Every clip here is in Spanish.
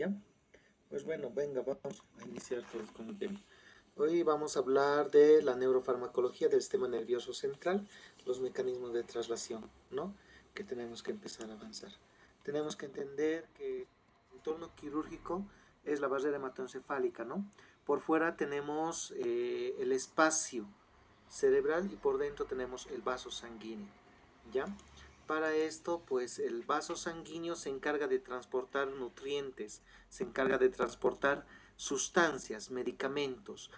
¿Ya? Pues bueno, venga, vamos a iniciar todos con el tema. Hoy vamos a hablar de la neurofarmacología del sistema nervioso central, los mecanismos de traslación, ¿no? Que tenemos que empezar a avanzar. Tenemos que entender que el entorno quirúrgico es la barrera hematoencefálica, ¿no? Por fuera tenemos el espacio cerebral y por dentro tenemos el vaso sanguíneo, ¿ya? Para esto, pues el vaso sanguíneo se encarga de transportar nutrientes, se encarga de transportar sustancias, medicamentos,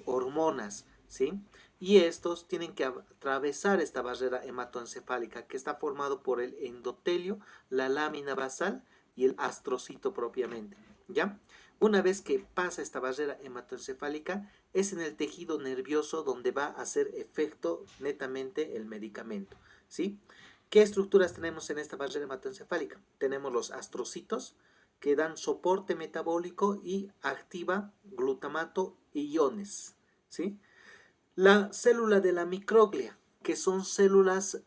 hormonas, ¿sí? Y estos tienen que atravesar esta barrera hematoencefálica que está formado por el endotelio, la lámina basal y el astrocito propiamente, ¿ya? Una vez que pasa esta barrera hematoencefálica, es en el tejido nervioso donde va a hacer efecto netamente el medicamento, ¿sí? ¿Qué estructuras tenemos en esta barrera hematoencefálica? Tenemos los astrocitos que dan soporte metabólico y activa glutamato e iones, ¿sí? La célula de la microglia, que son células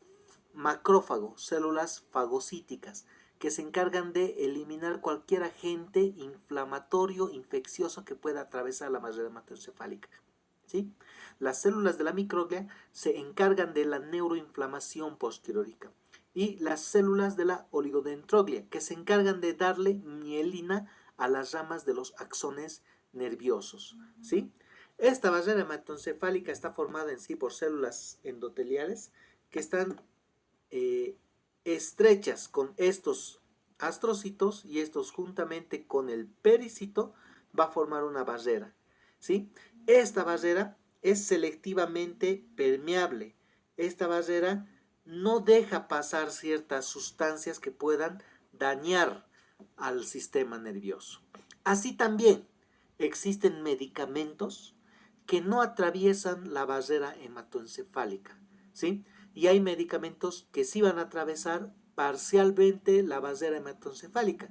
macrófago, células fagocíticas, que se encargan de eliminar cualquier agente inflamatorio, infeccioso que pueda atravesar la barrera hematoencefálica, ¿sí? Las células de la microglia se encargan de la neuroinflamación postquirúrgica y las células de la oligodendroglia que se encargan de darle mielina a las ramas de los axones nerviosos, ¿sí? Esta barrera hematoencefálica está formada en sí por células endoteliales que están eh, estrechas con estos astrocitos y estos juntamente con el pericito va a formar una barrera, ¿sí? Esta barrera es selectivamente permeable. Esta barrera no deja pasar ciertas sustancias que puedan dañar al sistema nervioso. Así también existen medicamentos que no atraviesan la barrera hematoencefálica, ¿sí? Y hay medicamentos que sí van a atravesar parcialmente la barrera hematoencefálica.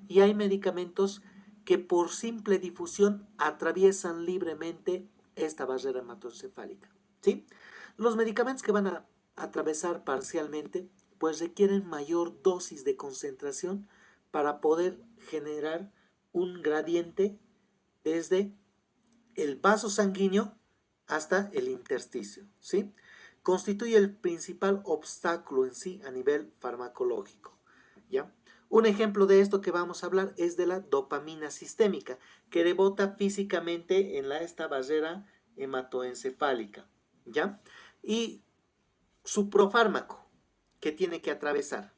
Y hay medicamentos que por simple difusión atraviesan libremente esta barrera hematoencefálica, ¿sí? Los medicamentos que van a atravesar parcialmente pues requieren mayor dosis de concentración para poder generar un gradiente desde el vaso sanguíneo hasta el intersticio, ¿sí? Constituye el principal obstáculo en sí a nivel farmacológico, ¿ya? Un ejemplo de esto que vamos a hablar es de la dopamina sistémica, que rebota físicamente en esta barrera hematoencefálica, ¿ya? Y su profármaco que tiene que atravesar.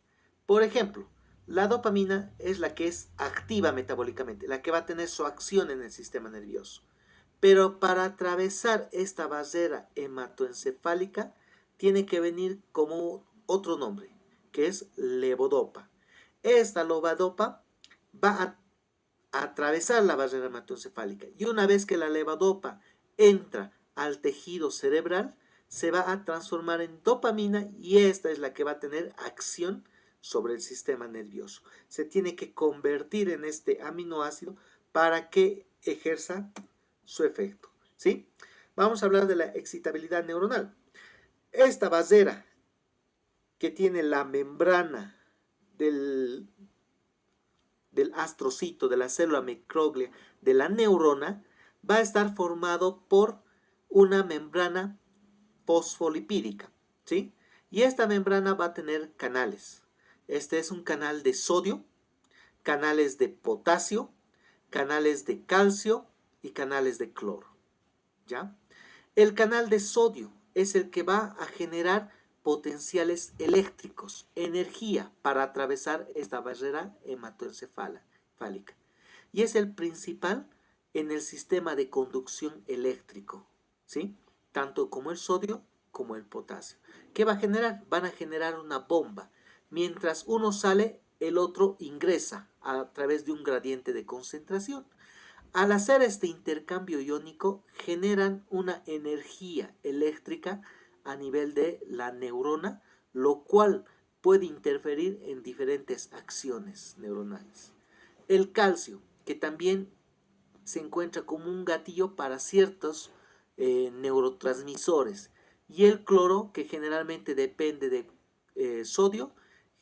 Por ejemplo, la dopamina es la que es activa metabólicamente, la que va a tener su acción en el sistema nervioso. Pero para atravesar esta barrera hematoencefálica tiene que venir como otro nombre, que es levodopa. Esta levodopa va a atravesar la barrera hematoencefálica y una vez que la levodopa entra al tejido cerebral, se va a transformar en dopamina y esta es la que va a tener acción sobre el sistema nervioso. Se tiene que convertir en este aminoácido para que ejerza su efecto, ¿sí? Vamos a hablar de la excitabilidad neuronal. Esta barrera que tiene la membrana del astrocito, de la célula microglia, de la neurona, va a estar formado por una membrana fosfolipídica, ¿sí? Y esta membrana va a tener canales. Este es un canal de sodio, canales de potasio, canales de calcio y canales de cloro, ¿ya? El canal de sodio es el que va a generar potenciales eléctricos, energía para atravesar esta barrera hematoencefálica. Y es el principal en el sistema de conducción eléctrico, ¿sí? Tanto como el sodio como el potasio. ¿Qué va a generar? Van a generar una bomba. Mientras uno sale, el otro ingresa a través de un gradiente de concentración. Al hacer este intercambio iónico generan una energía eléctrica a nivel de la neurona, lo cual puede interferir en diferentes acciones neuronales. El calcio, que también se encuentra como un gatillo para ciertos neurotransmisores, y el cloro, que generalmente depende de sodio,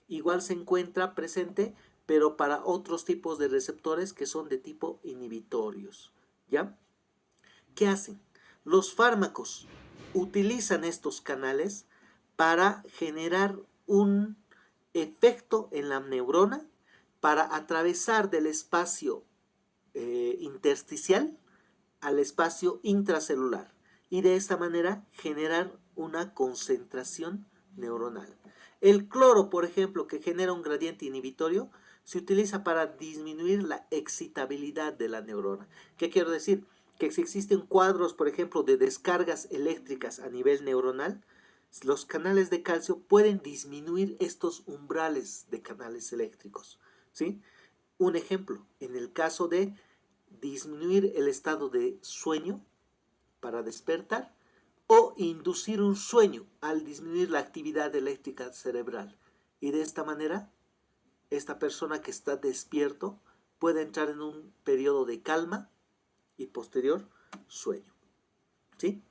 igual se encuentra presente pero para otros tipos de receptores que son de tipo inhibitorios, ¿ya? ¿Qué hacen? Los fármacos utilizan estos canales para generar un efecto en la neurona, para atravesar del espacio intersticial al espacio intracelular y de esta manera generar una concentración neuronal. El cloro, por ejemplo, que genera un gradiente inhibitorio, se utiliza para disminuir la excitabilidad de la neurona. ¿Qué quiero decir? Que si existen cuadros, por ejemplo, de descargas eléctricas a nivel neuronal, los canales de calcio pueden disminuir estos umbrales de canales eléctricos, ¿sí? Un ejemplo, en el caso de disminuir el estado de sueño para despertar o inducir un sueño al disminuir la actividad eléctrica cerebral. Y de esta manera, esta persona que está despierto puede entrar en un periodo de calma y posterior sueño. ¿Sí?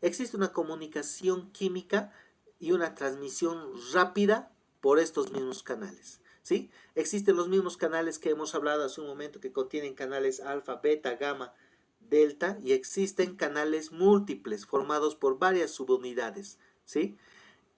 Existe una comunicación química y una transmisión rápida por estos mismos canales. ¿Sí? Existen los mismos canales que hemos hablado hace un momento que contienen canales alfa, beta, gamma, delta y existen canales múltiples formados por varias subunidades. ¿Sí?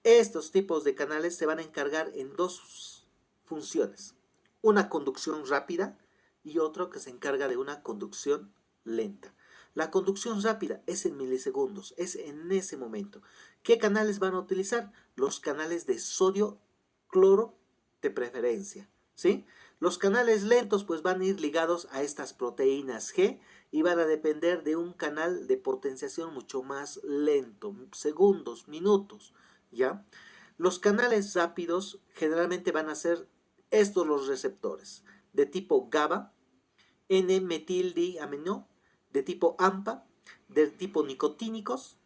Estos tipos de canales se van a encargar en dos funciones. Una conducción rápida y otro que se encarga de una conducción lenta. La conducción rápida es en milisegundos, es en ese momento. ¿Qué canales van a utilizar? Los canales de sodio, cloro, de preferencia, ¿sí? Los canales lentos pues van a ir ligados a estas proteínas G y van a depender de un canal de potenciación mucho más lento, segundos, minutos, ¿ya? Los canales rápidos generalmente van a ser estos los receptores, de tipo GABA, N-metildiamino, de tipo AMPA, de tipo nicotínicos,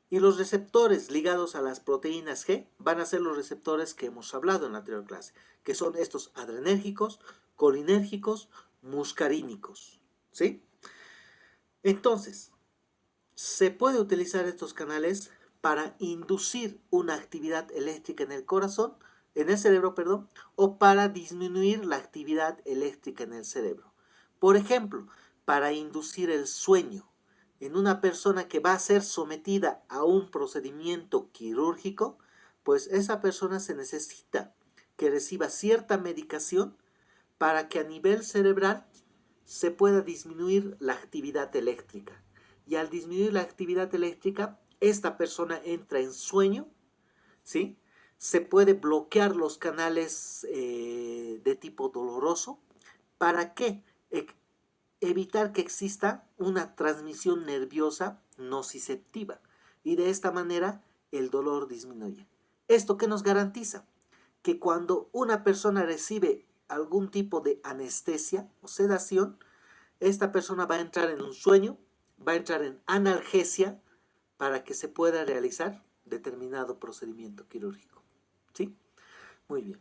y los receptores ligados a las proteínas G van a ser los receptores que hemos hablado en la anterior clase, que son estos adrenérgicos, colinérgicos, muscarínicos, ¿sí? Entonces, se puede utilizar estos canales para inducir una actividad eléctrica en el corazón, en el cerebro, perdón, o para disminuir la actividad eléctrica en el cerebro. Por ejemplo, para inducir el sueño en una persona que va a ser sometida a un procedimiento quirúrgico, pues esa persona se necesita que reciba cierta medicación para que a nivel cerebral se pueda disminuir la actividad eléctrica. Y al disminuir la actividad eléctrica, esta persona entra en sueño, ¿sí? Se puede bloquear los canales de tipo doloroso. ¿Para qué? Evitar que exista una transmisión nerviosa nociceptiva y de esta manera el dolor disminuye. ¿Esto qué nos garantiza? Que cuando una persona recibe algún tipo de anestesia o sedación, esta persona va a entrar en un sueño, va a entrar en analgesia para que se pueda realizar determinado procedimiento quirúrgico. ¿Sí? Muy bien.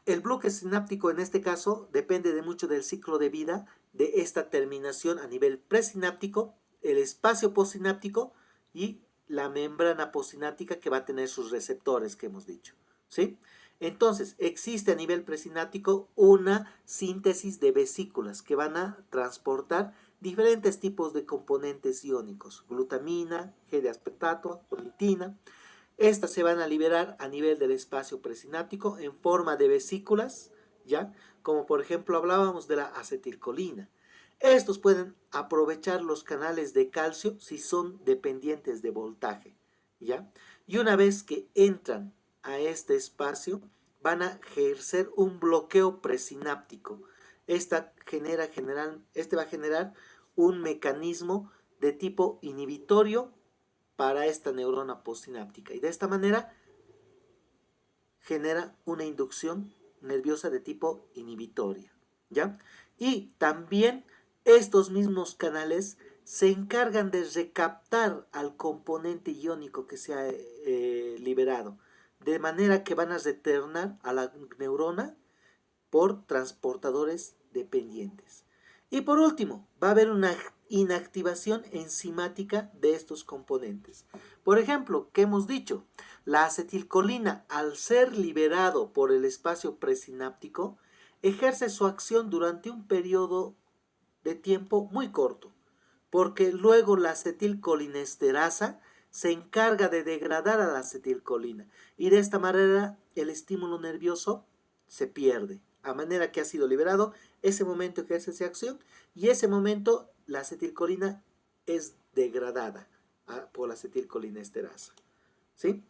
El bloque sináptico en este caso depende de mucho del ciclo de vida de esta terminación a nivel presináptico, el espacio postsináptico y la membrana postsináptica que va a tener sus receptores que hemos dicho, ¿sí? Entonces, existe a nivel presináptico una síntesis de vesículas que van a transportar diferentes tipos de componentes iónicos, glutamina, G de aspartato, ornitina. Estas se van a liberar a nivel del espacio presináptico en forma de vesículas, ¿ya? Como por ejemplo hablábamos de la acetilcolina. Estos pueden aprovechar los canales de calcio si son dependientes de voltaje, ¿ya? Y una vez que entran a este espacio, van a ejercer un bloqueo presináptico. Este va a generar un mecanismo de tipo inhibitorio para esta neurona postsináptica y de esta manera genera una inducción nerviosa de tipo inhibitoria, ¿ya? Y también estos mismos canales se encargan de recaptar al componente iónico que se ha liberado, de manera que van a retornar a la neurona por transportadores dependientes. Y por último, va a haber una inactivación enzimática de estos componentes. Por ejemplo, ¿qué hemos dicho? La acetilcolina, al ser liberado por el espacio presináptico, ejerce su acción durante un periodo de tiempo muy corto, porque luego la acetilcolinesterasa se encarga de degradar a la acetilcolina y de esta manera el estímulo nervioso se pierde, a manera que ha sido liberado, ese momento ejerce esa acción y ese momento la acetilcolina es degradada por la acetilcolinesterasa, ¿sí?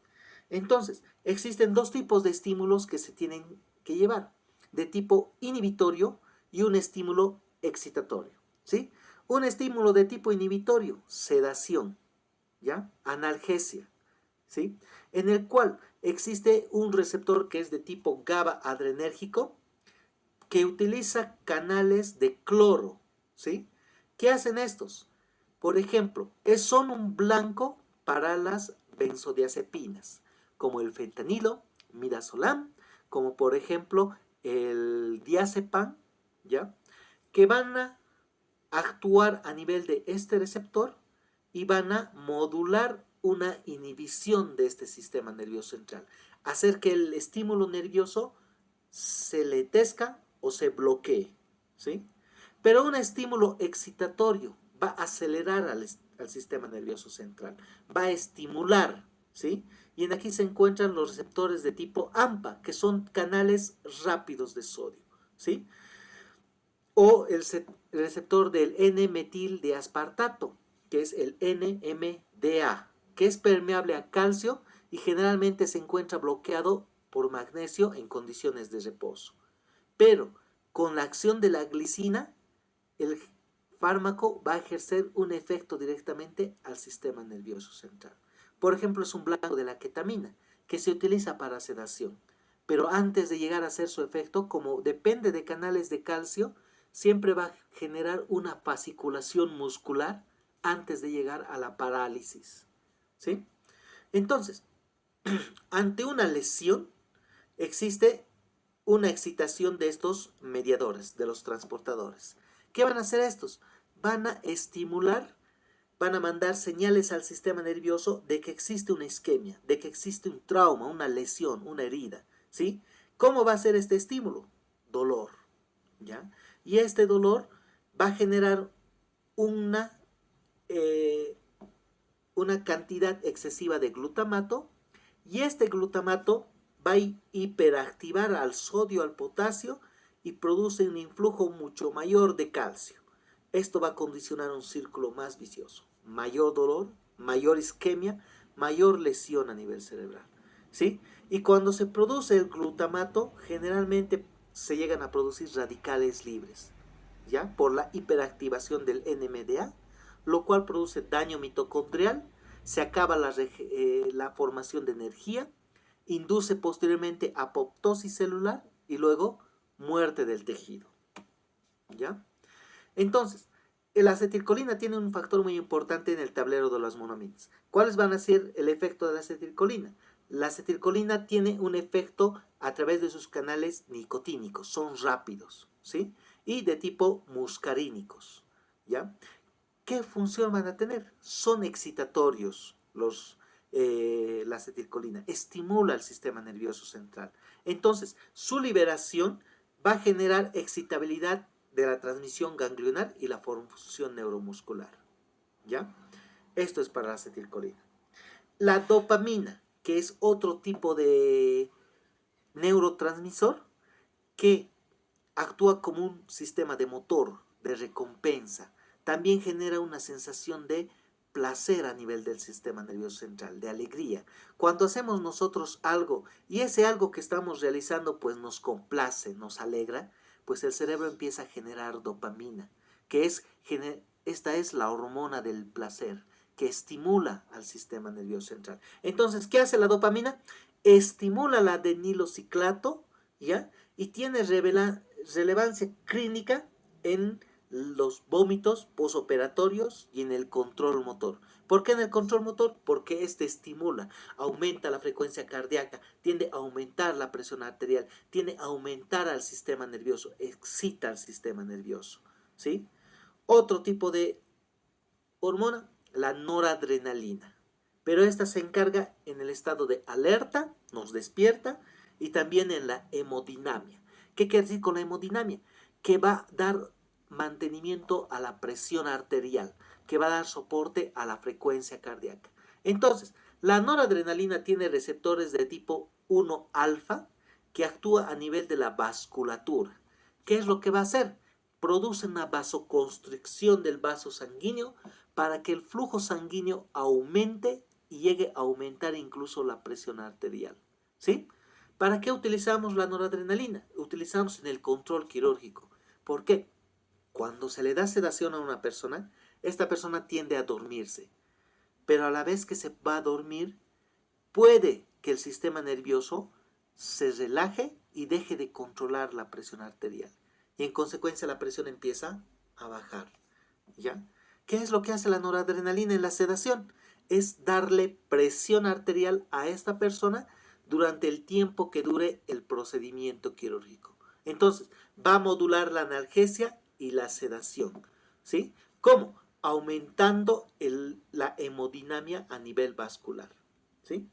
Entonces, existen dos tipos de estímulos que se tienen que llevar, de tipo inhibitorio y un estímulo excitatorio, ¿sí? Un estímulo de tipo inhibitorio, sedación, ¿ya? Analgesia, ¿sí? En el cual existe un receptor que es de tipo GABA adrenérgico que utiliza canales de cloro, ¿sí? ¿Qué hacen estos? Por ejemplo, son un blanco para las benzodiazepinas, como el fentanilo, midazolam, como por ejemplo el diazepam, ¿ya? Que van a actuar a nivel de este receptor y van a modular una inhibición de este sistema nervioso central, hacer que el estímulo nervioso se letezca o se bloquee, ¿sí? Pero un estímulo excitatorio va a acelerar al sistema nervioso central, va a estimular, ¿sí? Y en aquí se encuentran los receptores de tipo AMPA, que son canales rápidos de sodio, ¿sí? O el receptor del N-metil de aspartato, que es el NMDA, que es permeable a calcio y generalmente se encuentra bloqueado por magnesio en condiciones de reposo. Pero con la acción de la glicina, el fármaco va a ejercer un efecto directamente al sistema nervioso central. Por ejemplo, es un blanco de la ketamina, que se utiliza para sedación. Pero antes de llegar a hacer su efecto, como depende de canales de calcio, siempre va a generar una fasciculación muscular antes de llegar a la parálisis, ¿sí? Entonces, ante una lesión, existe una excitación de estos mediadores, de los transportadores. ¿Qué van a hacer estos? Van a estimular, van a mandar señales al sistema nervioso de que existe una isquemia, de que existe un trauma, una lesión, una herida, ¿sí? ¿Cómo va a ser este estímulo? Dolor, ¿ya? Y este dolor va a generar una, eh, una cantidad excesiva de glutamato y este glutamato va a hiperactivar al sodio, al potasio y produce un influjo mucho mayor de calcio. Esto va a condicionar un círculo más vicioso. Mayor dolor, mayor isquemia, mayor lesión a nivel cerebral, ¿sí? Y cuando se produce el glutamato, generalmente se llegan a producir radicales libres, ¿ya? Por la hiperactivación del NMDA, lo cual produce daño mitocondrial, se acaba la formación de energía, induce posteriormente apoptosis celular y luego muerte del tejido, ¿ya? Entonces, la acetilcolina tiene un factor muy importante en el tablero de las monoaminas. ¿Cuáles van a ser el efecto de la acetilcolina? La acetilcolina tiene un efecto a través de sus canales nicotínicos, son rápidos, ¿sí? Y de tipo muscarínicos, ¿ya? ¿Qué función van a tener? Son excitatorios la acetilcolina, estimula el sistema nervioso central. Entonces, su liberación va a generar excitabilidad de la transmisión ganglionar y la función neuromuscular, ¿ya? Esto es para la acetilcolina. La dopamina, que es otro tipo de neurotransmisor que actúa como un sistema de motor, de recompensa. También genera una sensación de placer a nivel del sistema nervioso central, de alegría. Cuando hacemos nosotros algo y ese algo que estamos realizando pues nos complace, nos alegra, pues el cerebro empieza a generar dopamina, que esta es la hormona del placer, que estimula al sistema nervioso central. Entonces, ¿qué hace la dopamina? Estimula la adenilociclato, ¿ya? Y tiene relevancia clínica en los vómitos posoperatorios y en el control motor. ¿Por qué en el control motor? Porque este estimula, aumenta la frecuencia cardíaca, tiende a aumentar la presión arterial, tiende a aumentar al sistema nervioso, excita al sistema nervioso, ¿sí? Otro tipo de hormona? La noradrenalina. Pero esta se encarga en el estado de alerta, nos despierta, y también en la hemodinamia. ¿Qué quiere decir con la hemodinamia? Que va a dar mantenimiento a la presión arterial, que va a dar soporte a la frecuencia cardíaca. Entonces, la noradrenalina tiene receptores de tipo 1 alfa que actúa a nivel de la vasculatura. ¿Qué es lo que va a hacer? Produce una vasoconstricción del vaso sanguíneo para que el flujo sanguíneo aumente y llegue a aumentar incluso la presión arterial. ¿Sí? ¿Para qué utilizamos la noradrenalina? Utilizamos en el control quirúrgico. ¿Por qué? Cuando se le da sedación a una persona, esta persona tiende a dormirse. Pero a la vez que se va a dormir, puede que el sistema nervioso se relaje y deje de controlar la presión arterial. Y en consecuencia la presión empieza a bajar. ¿Ya? ¿Qué es lo que hace la noradrenalina en la sedación? Es darle presión arterial a esta persona durante el tiempo que dure el procedimiento quirúrgico. Entonces, va a modular la analgesia y la sedación. ¿Sí? ¿Cómo? Aumentando la hemodinamia a nivel vascular. ¿Sí?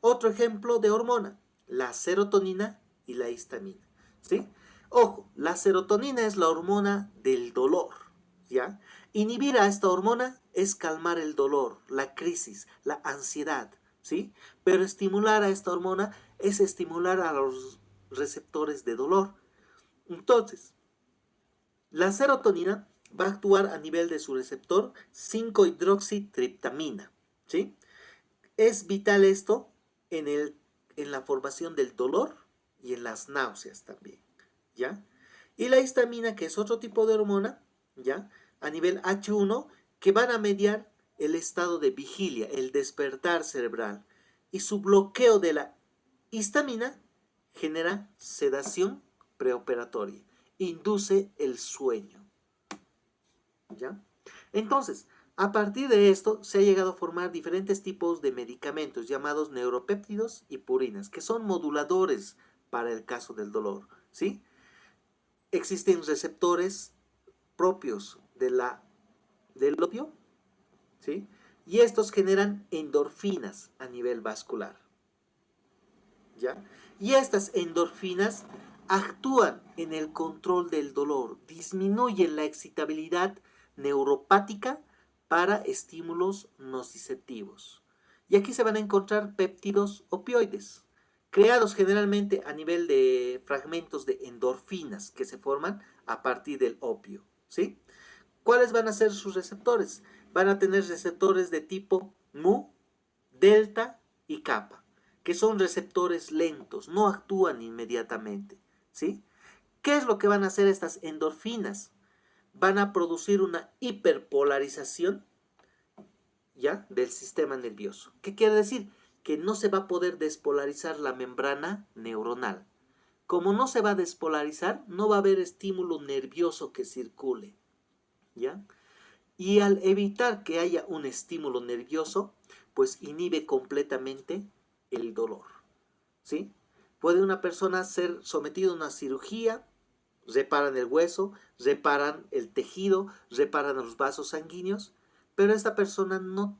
Otro ejemplo de hormona, la serotonina y la histamina. ¿Sí? Ojo, la serotonina es la hormona del dolor. ¿Ya? Inhibir a esta hormona es calmar el dolor, la crisis, la ansiedad, ¿sí? Pero estimular a esta hormona es estimular a los receptores de dolor. Entonces, la serotonina va a actuar a nivel de su receptor 5-hidroxitriptamina, ¿sí? Es vital esto en la formación del dolor y en las náuseas también, ¿ya? Y la histamina, que es otro tipo de hormona, ¿ya? A nivel H1, que van a mediar el estado de vigilia, el despertar cerebral. Y su bloqueo de la histamina genera sedación preoperatoria, induce el sueño, ¿ya? Entonces, a partir de esto se ha llegado a formar diferentes tipos de medicamentos llamados neuropéptidos y purinas, que son moduladores para el caso del dolor, ¿sí? Existen receptores propios del opio, ¿sí? Y estos generan endorfinas a nivel vascular, ¿ya? Y estas endorfinas actúan en el control del dolor, disminuyen la excitabilidad neuropática para estímulos nociceptivos. Y aquí se van a encontrar péptidos opioides, creados generalmente a nivel de fragmentos de endorfinas que se forman a partir del opio, ¿sí? ¿Cuáles van a ser sus receptores? Van a tener receptores de tipo mu, delta y kappa, que son receptores lentos, no actúan inmediatamente, ¿sí? ¿Qué es lo que van a hacer estas endorfinas? Van a producir una hiperpolarización, ¿ya? Del sistema nervioso. ¿Qué quiere decir? Que no se va a poder despolarizar la membrana neuronal. Como no se va a despolarizar, no va a haber estímulo nervioso que circule, ¿ya? Y al evitar que haya un estímulo nervioso, pues inhibe completamente el dolor, ¿sí? Puede una persona ser sometida a una cirugía, reparan el hueso, reparan el tejido, reparan los vasos sanguíneos, pero esta persona no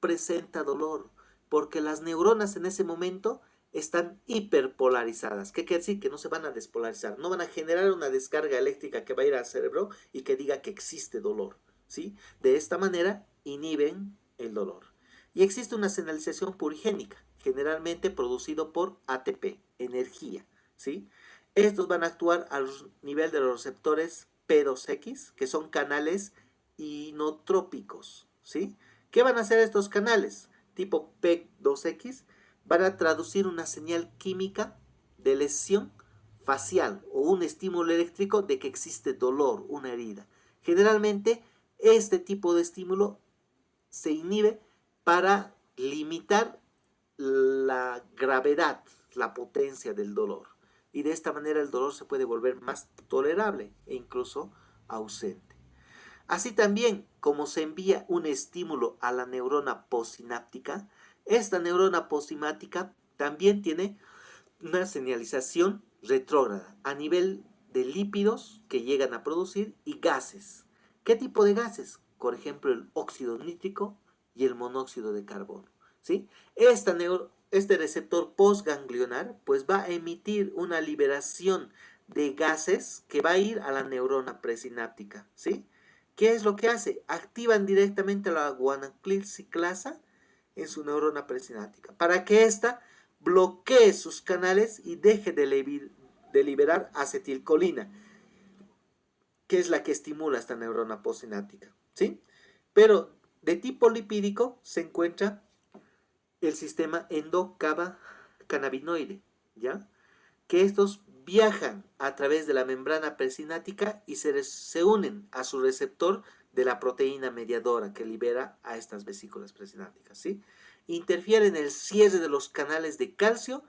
presenta dolor, porque las neuronas en ese momento están hiperpolarizadas. ¿Qué quiere decir? Que no se van a despolarizar, no van a generar una descarga eléctrica que va a ir al cerebro y que diga que existe dolor, ¿sí? De esta manera inhiben el dolor. Y existe una señalización purigénica, generalmente producido por ATP, energía, ¿sí? Estos van a actuar al nivel de los receptores P2X, que son canales inotrópicos, ¿sí? ¿Qué van a hacer estos canales? Tipo P2X, van a traducir una señal química de lesión facial o un estímulo eléctrico de que existe dolor, una herida. Generalmente, este tipo de estímulo se inhibe para limitar la gravedad, la potencia del dolor. Y de esta manera el dolor se puede volver más tolerable e incluso ausente. Así también, como se envía un estímulo a la neurona postsináptica, esta neurona postsináptica también tiene una señalización retrógrada a nivel de lípidos que llegan a producir y gases. ¿Qué tipo de gases? por ejemplo, el óxido nítrico y el monóxido de carbono, ¿sí? Este receptor postganglionar pues va a emitir una liberación de gases que va a ir a la neurona presináptica, ¿sí? ¿Qué es lo que hace? Activan directamente la guanacil ciclasa en su neurona presináptica para que ésta bloquee sus canales y deje de liberar acetilcolina, que es la que estimula esta neurona postsináptica, ¿sí? Pero de tipo lipídico se encuentra el sistema endocannabinoide, ¿ya? Que estos viajan a través de la membrana presináptica y se unen a su receptor de la proteína mediadora que libera a estas vesículas presinápticas, ¿sí? Interfiere en el cierre de los canales de calcio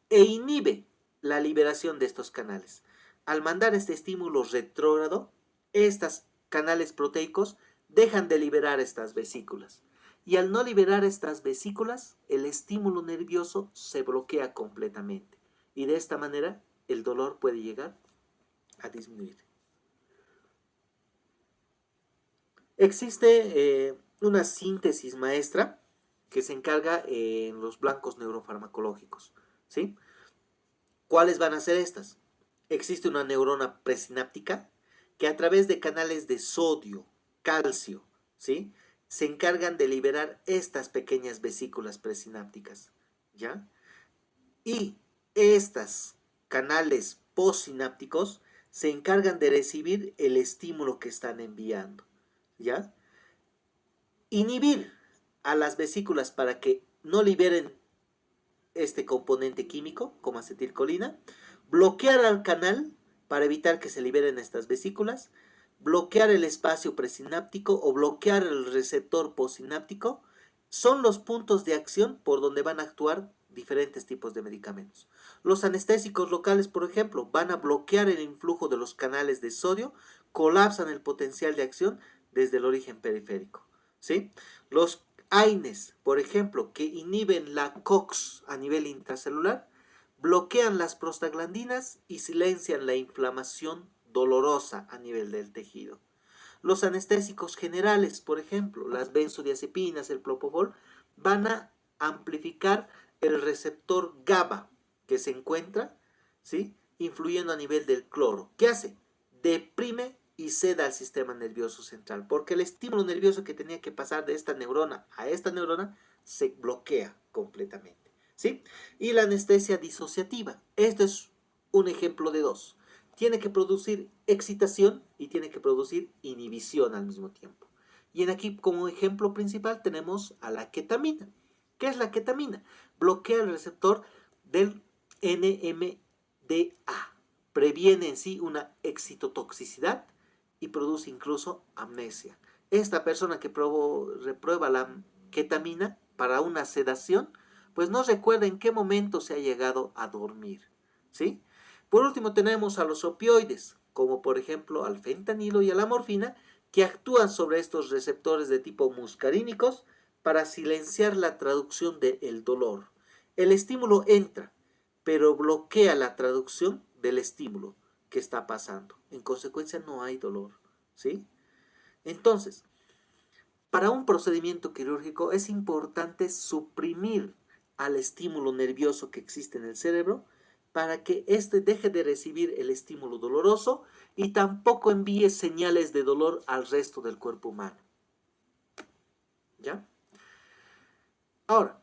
e inhibe la liberación de estos canales. Al mandar este estímulo retrógrado, estos canales proteicos dejan de liberar estas vesículas. Y al no liberar estas vesículas, el estímulo nervioso se bloquea completamente. Y de esta manera, el dolor puede llegar a disminuir. Existe una síntesis maestra que se encarga en los blancos neurofarmacológicos, ¿sí? ¿Cuáles van a ser estas? Existe una neurona presináptica que a través de canales de sodio, calcio, ¿sí? Se encargan de liberar estas pequeñas vesículas presinápticas, ¿ya? Y estas canales postsinápticos se encargan de recibir el estímulo que están enviando, ¿ya? Inhibir a las vesículas para que no liberen este componente químico como acetilcolina, bloquear al canal para evitar que se liberen estas vesículas, bloquear el espacio presináptico o bloquear el receptor postsináptico, son los puntos de acción por donde van a actuar diferentes tipos de medicamentos. Los anestésicos locales, por ejemplo, van a bloquear el influjo de los canales de sodio, colapsan el potencial de acción desde el origen periférico, ¿sí? Los AINES, por ejemplo, que inhiben la COX a nivel intracelular, bloquean las prostaglandinas y silencian la inflamación dolorosa a nivel del tejido. Los anestésicos generales, por ejemplo, las benzodiazepinas, el propofol, van a amplificar el receptor GABA que se encuentra, ¿sí?, influyendo a nivel del cloro. ¿Qué hace? Deprime y seda al sistema nervioso central, porque el estímulo nervioso que tenía que pasar de esta neurona a esta neurona se bloquea completamente, ¿sí? Y la anestesia disociativa, esto es un ejemplo de dos. Tiene que producir excitación y tiene que producir inhibición al mismo tiempo. Y en aquí como ejemplo principal tenemos a la ketamina. ¿Qué es la ketamina? Bloquea el receptor del NMDA, previene en sí una excitotoxicidad y produce incluso amnesia. Esta persona que reprueba la ketamina para una sedación, pues no recuerda en qué momento se ha llegado a dormir, ¿sí? Por último tenemos a los opioides, como por ejemplo al fentanilo y a la morfina, que actúan sobre estos receptores de tipo muscarínicos para silenciar la traducción del dolor. El estímulo entra, pero bloquea la traducción del estímulo que está pasando. En consecuencia no hay dolor, ¿sí? Entonces, para un procedimiento quirúrgico es importante suprimir al estímulo nervioso que existe en el cerebro para que éste deje de recibir el estímulo doloroso y tampoco envíe señales de dolor al resto del cuerpo humano. ¿Ya? Ahora,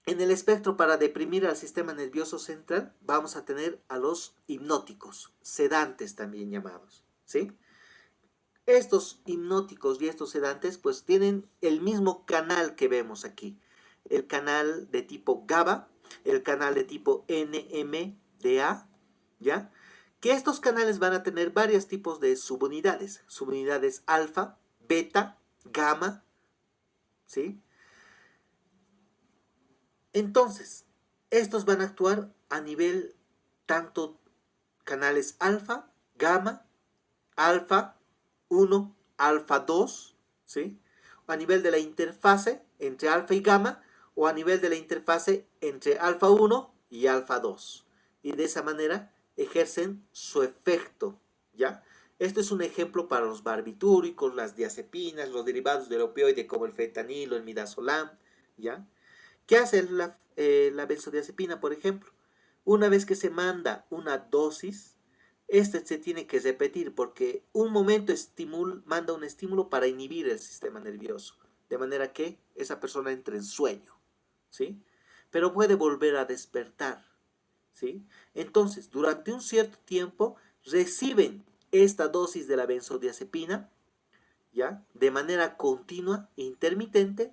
en el espectro para deprimir al sistema nervioso central vamos a tener a los hipnóticos, sedantes también llamados, ¿sí? Estos hipnóticos y estos sedantes pues tienen el mismo canal que vemos aquí. El canal de tipo GABA, el canal de tipo NMDA, ¿ya? Que estos canales van a tener varios tipos de subunidades alfa, beta, gamma, ¿sí? Entonces, estos van a actuar a nivel tanto canales alfa, gamma, alfa 1, alfa 2, ¿sí? A nivel de la interfase entre alfa y gamma, o a nivel de la interfase entre alfa 1 y alfa 2. Y de esa manera ejercen su efecto, ¿ya? Este es un ejemplo para los barbitúricos, las diazepinas, los derivados del opioide como el fentanilo, el midazolam, ¿ya? ¿Qué hace la benzodiazepina, por ejemplo? Una vez que se manda una dosis, este se tiene que repetir porque un momento manda un estímulo para inhibir el sistema nervioso, de manera que esa persona entre en sueño, ¿sí? Pero puede volver a despertar, ¿sí? Entonces, durante un cierto tiempo reciben esta dosis de la benzodiazepina, ¿ya? De manera continua e intermitente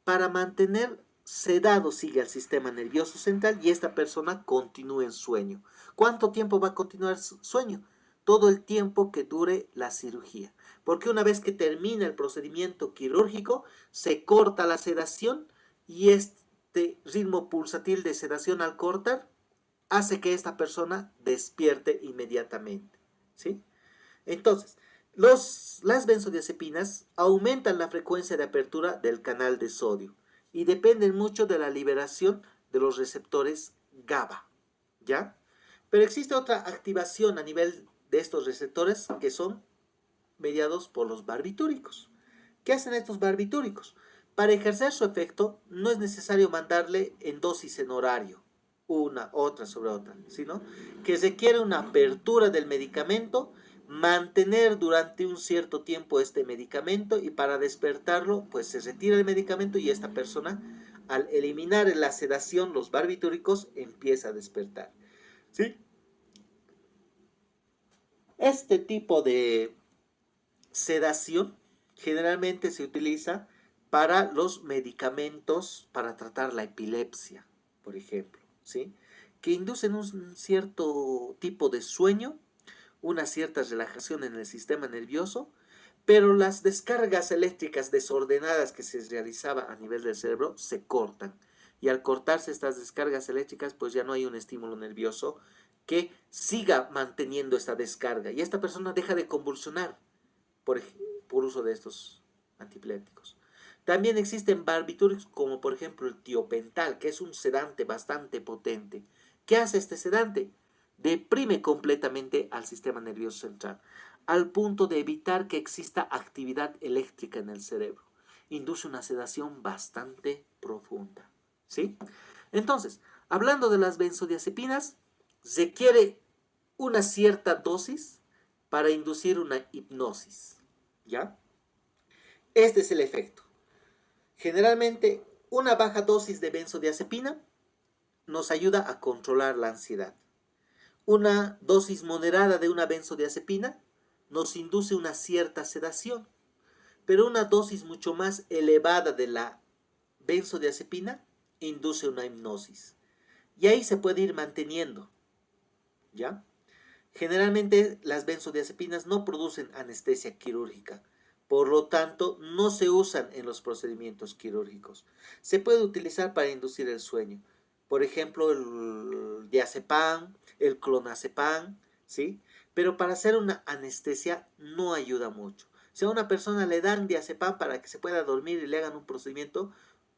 para mantener sedado sigue el sistema nervioso central y esta persona continúa en sueño. ¿Cuánto tiempo va a continuar sueño? Todo el tiempo que dure la cirugía. Porque una vez que termina el procedimiento quirúrgico, se corta la sedación y este ritmo pulsatil de sedación al cortar hace que esta persona despierte inmediatamente, ¿sí? Entonces, las benzodiazepinas aumentan la frecuencia de apertura del canal de sodio y dependen mucho de la liberación de los receptores GABA, ¿ya? Pero existe otra activación a nivel de estos receptores que son mediados por los barbitúricos. ¿Qué hacen estos barbitúricos? Para ejercer su efecto no es necesario mandarle en dosis en horario, una, otra sobre otra, sino que requiere una apertura del medicamento, mantener durante un cierto tiempo este medicamento y para despertarlo, pues se retira el medicamento y esta persona, al eliminar la sedación, los barbitúricos, empieza a despertar. ¿Sí? Este tipo de sedación generalmente se utiliza para los medicamentos para tratar la epilepsia, por ejemplo, ¿sí? Que inducen un cierto tipo de sueño, una cierta relajación en el sistema nervioso, pero las descargas eléctricas desordenadas que se realizaba a nivel del cerebro se cortan. Y al cortarse estas descargas eléctricas, pues ya no hay un estímulo nervioso que siga manteniendo esta descarga. Y esta persona deja de convulsionar por uso de estos antipléticos. También existen barbitúricos como por ejemplo el tiopental, que es un sedante bastante potente. ¿Qué hace este sedante? Deprime completamente al sistema nervioso central, al punto de evitar que exista actividad eléctrica en el cerebro. Induce una sedación bastante profunda, ¿sí? Entonces, hablando de las benzodiazepinas, requiere una cierta dosis para inducir una hipnosis, ¿ya? Este es el efecto. Generalmente, una baja dosis de benzodiazepina nos ayuda a controlar la ansiedad. Una dosis moderada de una benzodiazepina nos induce una cierta sedación, pero una dosis mucho más elevada de la benzodiazepina induce una hipnosis. Y ahí se puede ir manteniendo, ¿ya? Generalmente las benzodiazepinas no producen anestesia quirúrgica, por lo tanto no se usan en los procedimientos quirúrgicos. Se puede utilizar para inducir el sueño, por ejemplo el diazepam, el clonazepam, ¿sí? Pero para hacer una anestesia no ayuda mucho. Si a una persona le dan diazepam para que se pueda dormir y le hagan un procedimiento,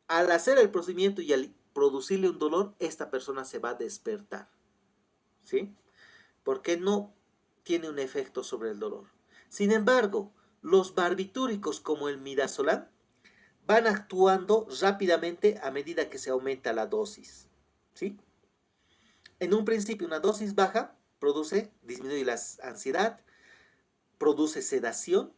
al hacer el procedimiento y al producirle un dolor, esta persona se va a despertar, ¿sí? Porque no tiene un efecto sobre el dolor. Sin embargo, los barbitúricos como el midazolam van actuando rápidamente a medida que se aumenta la dosis, ¿sí? En un principio, una dosis baja disminuye la ansiedad, produce sedación,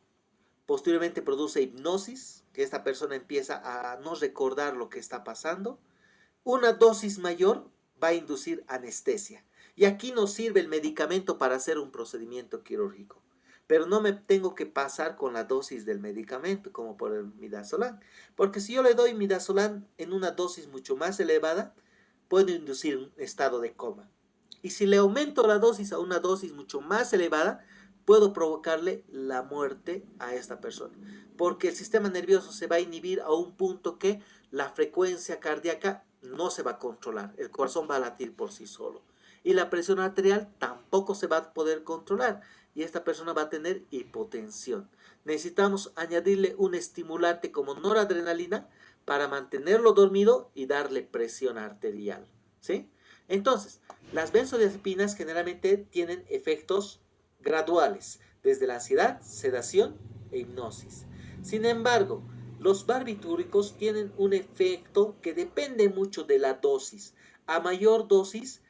posteriormente produce hipnosis, que esta persona empieza a no recordar lo que está pasando. Una dosis mayor va a inducir anestesia. Y aquí nos sirve el medicamento para hacer un procedimiento quirúrgico. Pero no me tengo que pasar con la dosis del medicamento, como por el midazolam. Porque si yo le doy midazolam en una dosis mucho más elevada, puedo inducir un estado de coma. Y si le aumento la dosis a una dosis mucho más elevada, puedo provocarle la muerte a esta persona. Porque el sistema nervioso se va a inhibir a un punto que la frecuencia cardíaca no se va a controlar. El corazón va a latir por sí solo. Y la presión arterial tampoco se va a poder controlar. Y esta persona va a tener hipotensión. Necesitamos añadirle un estimulante como noradrenalina para mantenerlo dormido y darle presión arterial, ¿sí? Entonces, las benzodiazepinas generalmente tienen efectos graduales. desde la ansiedad, sedación e hipnosis. Sin embargo, los barbitúricos tienen un efecto que depende mucho de la dosis. A mayor dosis,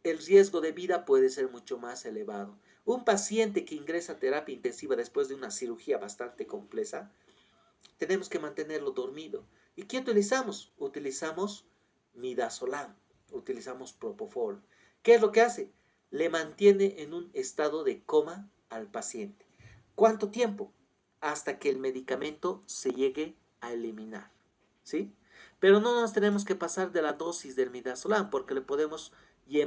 el riesgo de vida puede ser mucho más elevado. Un paciente que ingresa a terapia intensiva después de una cirugía bastante compleja, tenemos que mantenerlo dormido. ¿Y qué utilizamos? Utilizamos midazolam, utilizamos propofol. ¿Qué es lo que hace? Le mantiene en un estado de coma al paciente. ¿Cuánto tiempo? Hasta que el medicamento se llegue a eliminar, ¿sí? Pero no nos tenemos que pasar de la dosis del midazolam porque le podemos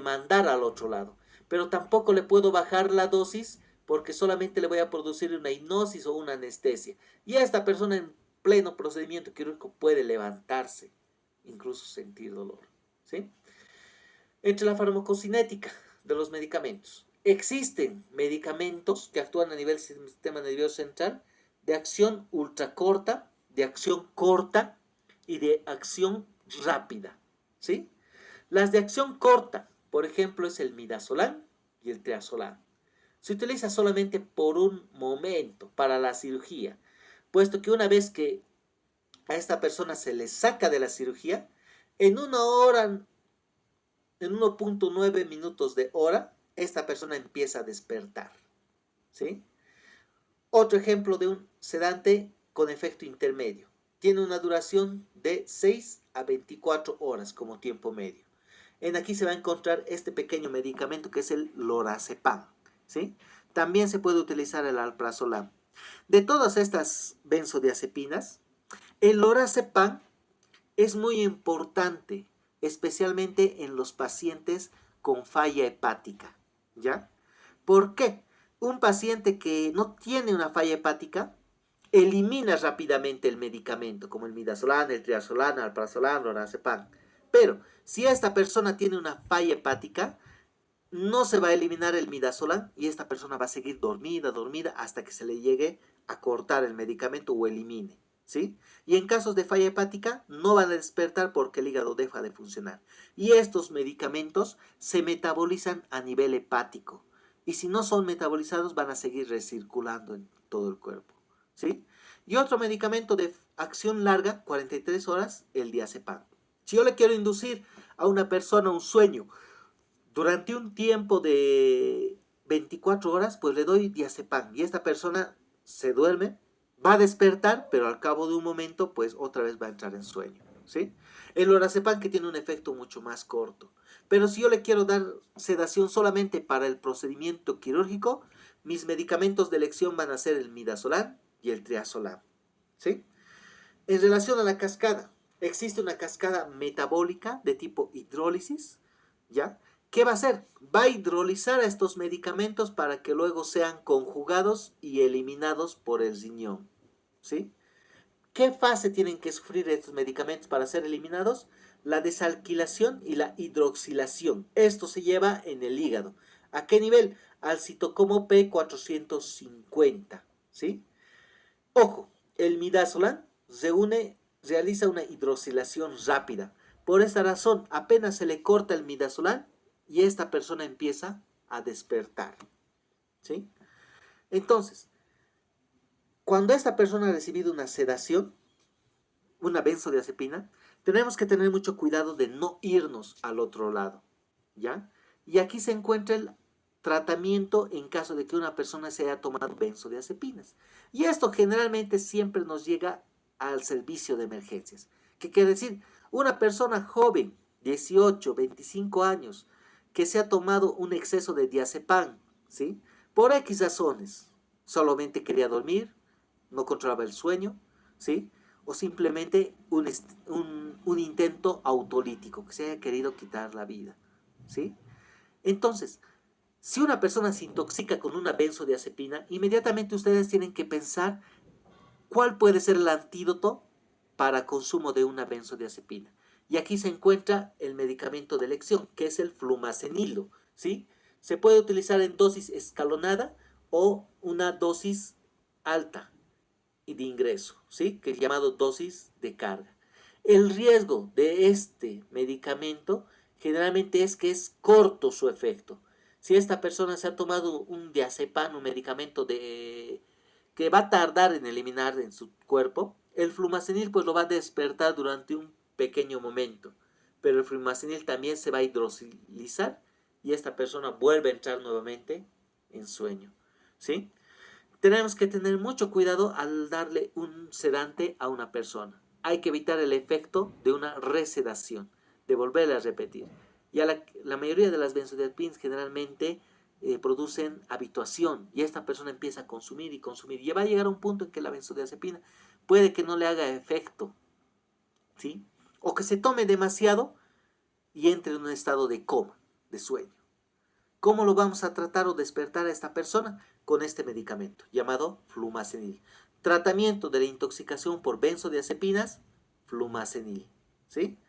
mandar al otro lado. Pero tampoco le puedo bajar la dosis porque solamente le voy a producir una hipnosis o una anestesia. Y a esta persona en pleno procedimiento quirúrgico puede levantarse, incluso sentir dolor, ¿sí? Entre la farmacocinética de los medicamentos. Existen medicamentos que actúan a nivel del sistema nervioso central de acción ultracorta, de acción corta y de acción rápida, ¿sí? Las de acción corta, por ejemplo, es el midazolam y el triazolam. Se utiliza solamente por un momento para la cirugía, puesto que una vez que a esta persona se le saca de la cirugía, en una hora, en 1.9 minutos de hora, esta persona empieza a despertar, ¿sí? Otro ejemplo de un sedante con efecto intermedio. Tiene una duración de 6 a 24 horas como tiempo medio. En aquí se va a encontrar este pequeño medicamento que es el lorazepam, ¿sí? También se puede utilizar el alprazolam. De todas estas benzodiazepinas, el lorazepam es muy importante, especialmente en los pacientes con falla hepática, ¿ya? ¿Por qué? Un paciente que no tiene una falla hepática elimina rápidamente el medicamento, como el midazolam, el triazolam, el alprazolam, el lorazepam. Pero si esta persona tiene una falla hepática, no se va a eliminar el midazolam y esta persona va a seguir dormida, dormida, hasta que se le llegue a cortar el medicamento o elimine, ¿sí? Y en casos de falla hepática no van a despertar porque el hígado deja de funcionar. Y estos medicamentos se metabolizan a nivel hepático. Y si no son metabolizados van a seguir recirculando en todo el cuerpo, ¿sí? Y otro medicamento de acción larga, 43 horas, el diazepam. Si yo le quiero inducir a una persona un sueño durante un tiempo de 24 horas, pues le doy diazepam y esta persona se duerme, va a despertar, pero al cabo de un momento, pues otra vez va a entrar en sueño, ¿sí? El lorazepam que tiene un efecto mucho más corto. Pero si yo le quiero dar sedación solamente para el procedimiento quirúrgico, mis medicamentos de elección van a ser el midazolam y el triazolam, ¿sí? En relación a la cascada, existe una cascada metabólica de tipo hidrólisis, ¿ya? ¿Qué va a hacer? Va a hidrolizar a estos medicamentos para que luego sean conjugados y eliminados por el riñón, ¿sí? ¿Qué fase tienen que sufrir estos medicamentos para ser eliminados? La desalquilación y la hidroxilación. Esto se lleva en el hígado. ¿A qué nivel? Al citocromo P450, ¿sí? Ojo, el midazolam realiza una hidroxilación rápida. Por esta razón, apenas se le corta el midazolam y esta persona empieza a despertar, ¿sí? Entonces, cuando esta persona ha recibido una sedación, una benzodiazepina, tenemos que tener mucho cuidado de no irnos al otro lado, ¿ya? Y aquí se encuentra el tratamiento en caso de que una persona se haya tomado benzodiazepinas. Y esto generalmente siempre nos llega al servicio de emergencias. ¿Qué quiere decir? Una persona joven, 18, 25 años, que se ha tomado un exceso de diazepam, ¿sí? Por X razones. Solamente quería dormir, no controlaba el sueño, ¿sí? O simplemente un intento autolítico, que se haya querido quitar la vida, ¿sí? Entonces, si una persona se intoxica con una benzodiazepina, inmediatamente ustedes tienen que pensar cuál puede ser el antídoto para consumo de una benzodiazepina. Y aquí se encuentra el medicamento de elección, que es el flumazenilo, ¿sí? Se puede utilizar en dosis escalonada o una dosis alta y de ingreso, ¿sí? Que es llamado dosis de carga. El riesgo de este medicamento generalmente es que es corto su efecto. Si esta persona se ha tomado un diazepam, un medicamento que va a tardar en eliminar en su cuerpo, el flumacenil pues lo va a despertar durante un pequeño momento, pero el flumacenil también se va a hidroxilizar y esta persona vuelve a entrar nuevamente en sueño, ¿sí? Tenemos que tener mucho cuidado al darle un sedante a una persona. Hay que evitar el efecto de una resedación, de volverle a repetir. Ya la mayoría de las benzodiazepinas generalmente producen habituación y esta persona empieza a consumir y consumir. Y va a llegar a un punto en que la benzodiazepina puede que no le haga efecto, ¿sí? O que se tome demasiado y entre en un estado de coma, de sueño. ¿Cómo lo vamos a tratar o despertar a esta persona? Con este medicamento llamado flumacenil. Tratamiento de la intoxicación por benzodiazepinas, flumacenil. ¿Sí?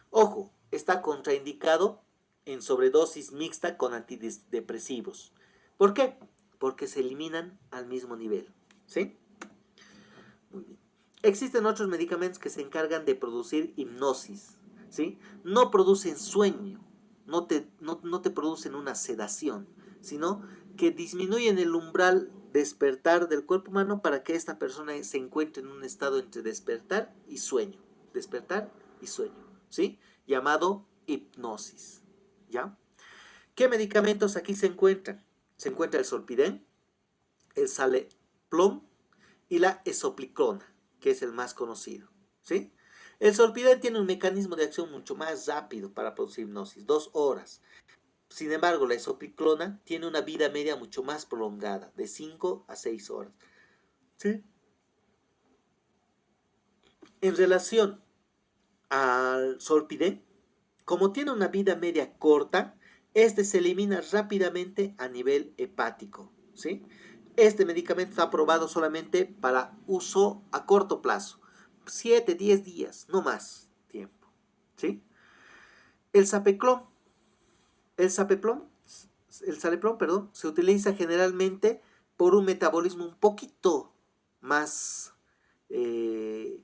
Ojo, está contraindicado en sobredosis mixta con antidepresivos. ¿Por qué? Porque se eliminan al mismo nivel. ¿Sí? Muy bien. Existen otros medicamentos que se encargan de producir hipnosis. ¿Sí? No producen sueño, no te producen una sedación, sino que disminuyen el umbral despertar del cuerpo humano para que esta persona se encuentre en un estado entre despertar y sueño. Despertar y sueño, ¿sí? Llamado hipnosis, ¿ya? ¿Qué medicamentos aquí se encuentran? Se encuentra el Solpidem, el Saleplom y la Esopliclona, que es el más conocido, ¿sí? El Solpidem tiene un mecanismo de acción mucho más rápido para producir hipnosis, 2 horas. Sin embargo, la Esopliclona tiene una vida media mucho más prolongada, de 5 a 6 horas, ¿sí? En relación al Solpidem, como tiene una vida media corta, este se elimina rápidamente a nivel hepático, ¿sí? Este medicamento está aprobado solamente para uso a corto plazo, 7, 10 días, no más tiempo, ¿sí? El Sapeclom, el Sapeplom, el Saleplom, perdón, se utiliza generalmente por un metabolismo un poquito más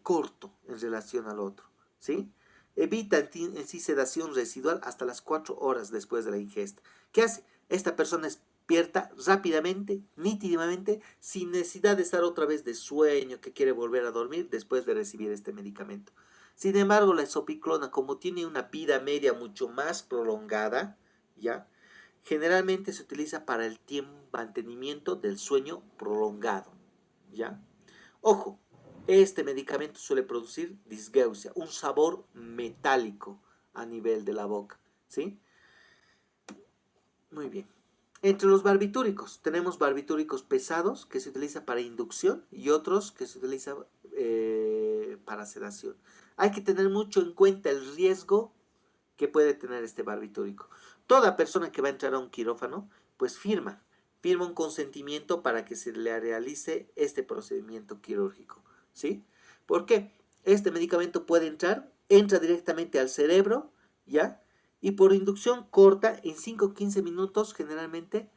corto en relación al otro, ¿sí? Evita en sí sedación residual hasta las 4 horas después de la ingesta. ¿Qué hace? Esta persona despierta rápidamente, nítidamente, sin necesidad de estar otra vez de sueño, que quiere volver a dormir después de recibir este medicamento. Sin embargo, la esopiclona, como tiene una vida media mucho más prolongada, ¿ya? Generalmente se utiliza para el mantenimiento del sueño prolongado, ¿ya? Ojo, este medicamento suele producir disgeusia, un sabor metálico a nivel de la boca, ¿sí? Muy bien. Entre los barbitúricos, tenemos barbitúricos pesados que se utiliza para inducción y otros que se utiliza para sedación. Hay que tener mucho en cuenta el riesgo que puede tener este barbitúrico. Toda persona que va a entrar a un quirófano, pues firma un consentimiento para que se le realice este procedimiento quirúrgico, ¿sí? ¿Por qué? Este medicamento puede entra directamente al cerebro, ¿ya? Y por inducción corta, en 5 o 15 minutos generalmente,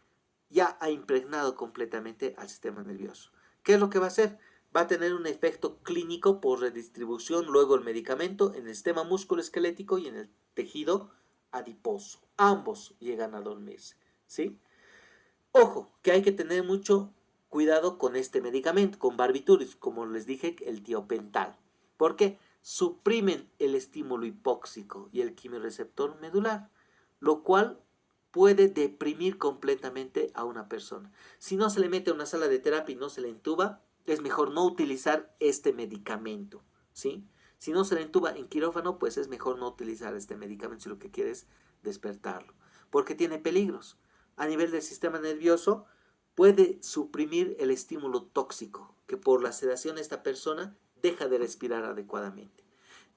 ya ha impregnado completamente al sistema nervioso. ¿Qué es lo que va a hacer? Va a tener un efecto clínico por redistribución luego el medicamento en el sistema musculoesquelético y en el tejido adiposo. Ambos llegan a dormirse, ¿sí? Ojo, que hay que tener mucho cuidado con este medicamento, con barbitúricos, como les dije, el tiopental. Porque suprimen el estímulo hipóxico y el quimioreceptor medular, lo cual puede deprimir completamente a una persona. Si no se le mete a una sala de terapia y no se le intuba, es mejor no utilizar este medicamento, ¿sí? Si no se le intuba en quirófano, pues es mejor no utilizar este medicamento si lo que quiere es despertarlo, porque tiene peligros. A nivel del sistema nervioso, puede suprimir el estímulo tóxico, que por la sedación esta persona deja de respirar adecuadamente.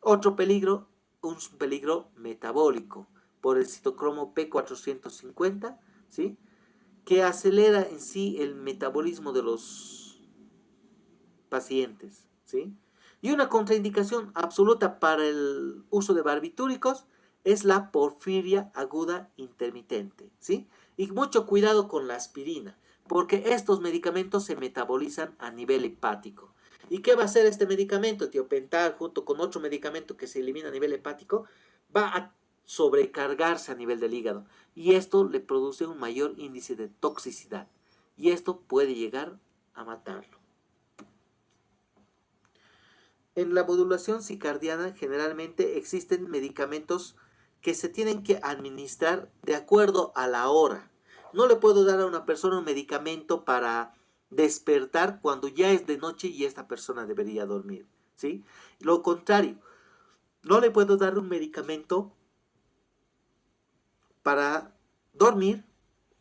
Otro peligro, un peligro metabólico, por el citocromo P450, ¿sí? Que acelera en sí el metabolismo de los pacientes, ¿sí? Y una contraindicación absoluta para el uso de barbitúricos es la porfiria aguda intermitente, ¿sí? Y mucho cuidado con la aspirina, porque estos medicamentos se metabolizan a nivel hepático. ¿Y qué va a hacer este medicamento, tiopental, junto con otro medicamento que se elimina a nivel hepático? Va a sobrecargarse a nivel del hígado y esto le produce un mayor índice de toxicidad y esto puede llegar a matarlo. En la modulación circadiana generalmente existen medicamentos que se tienen que administrar de acuerdo a la hora. No le puedo dar a una persona un medicamento para despertar cuando ya es de noche y esta persona debería dormir, ¿sí? Lo contrario, no le puedo dar un medicamento para dormir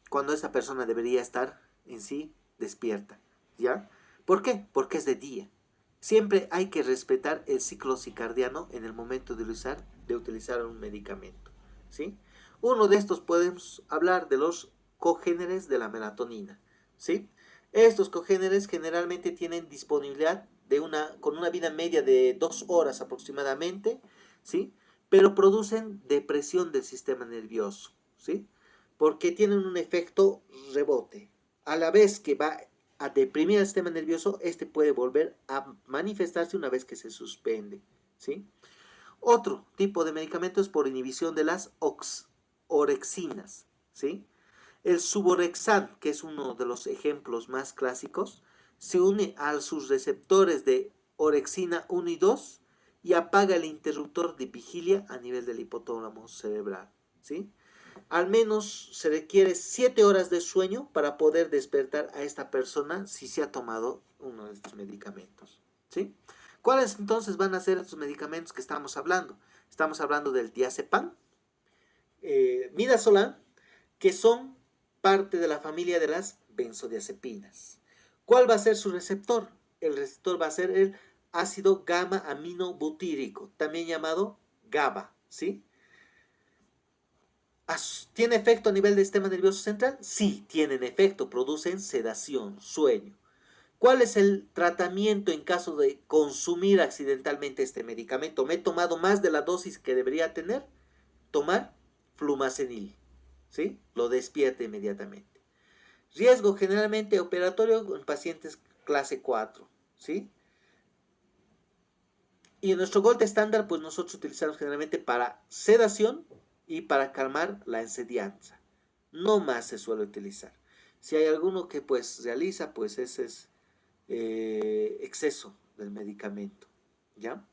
cuando esa persona debería estar en sí despierta, ¿ya? ¿Por qué? Porque es de día. Siempre hay que respetar el ciclo circadiano en el momento de utilizar un medicamento, ¿sí? Uno de estos podemos hablar de los cogéneres de la melatonina, ¿sí? Estos cogéneres generalmente tienen disponibilidad con una vida media de 2 horas aproximadamente, ¿sí? Pero producen depresión del sistema nervioso, ¿sí? Porque tienen un efecto rebote. A la vez que va a deprimir el sistema nervioso, este puede volver a manifestarse una vez que se suspende, ¿sí? Otro tipo de medicamento es por inhibición de las orexinas, ¿sí? El suborexan, que es uno de los ejemplos más clásicos, se une a sus receptores de orexina 1 y 2 y apaga el interruptor de vigilia a nivel del hipotálamo cerebral, ¿sí? Al menos se requiere 7 horas de sueño para poder despertar a esta persona si se ha tomado uno de estos medicamentos, ¿sí? ¿Cuáles entonces van a ser estos medicamentos que estamos hablando? Estamos hablando del diazepam, midazolam, que son parte de la familia de las benzodiazepinas. ¿Cuál va a ser su receptor? El receptor va a ser el ácido gamma aminobutírico, también llamado GABA, ¿sí? ¿Tiene efecto a nivel del sistema nervioso central? Sí, tienen efecto, producen sedación, sueño. ¿Cuál es el tratamiento en caso de consumir accidentalmente este medicamento? Me he tomado más de la dosis que debería tener. Tomar flumazenil, ¿sí? Lo despierta inmediatamente. Riesgo generalmente operatorio en pacientes clase 4, ¿sí? Y en nuestro gold estándar, pues nosotros utilizamos generalmente para sedación y para calmar la ensedianza. No más se suele utilizar. Si hay alguno que pues realiza, pues ese es exceso del medicamento, ¿ya?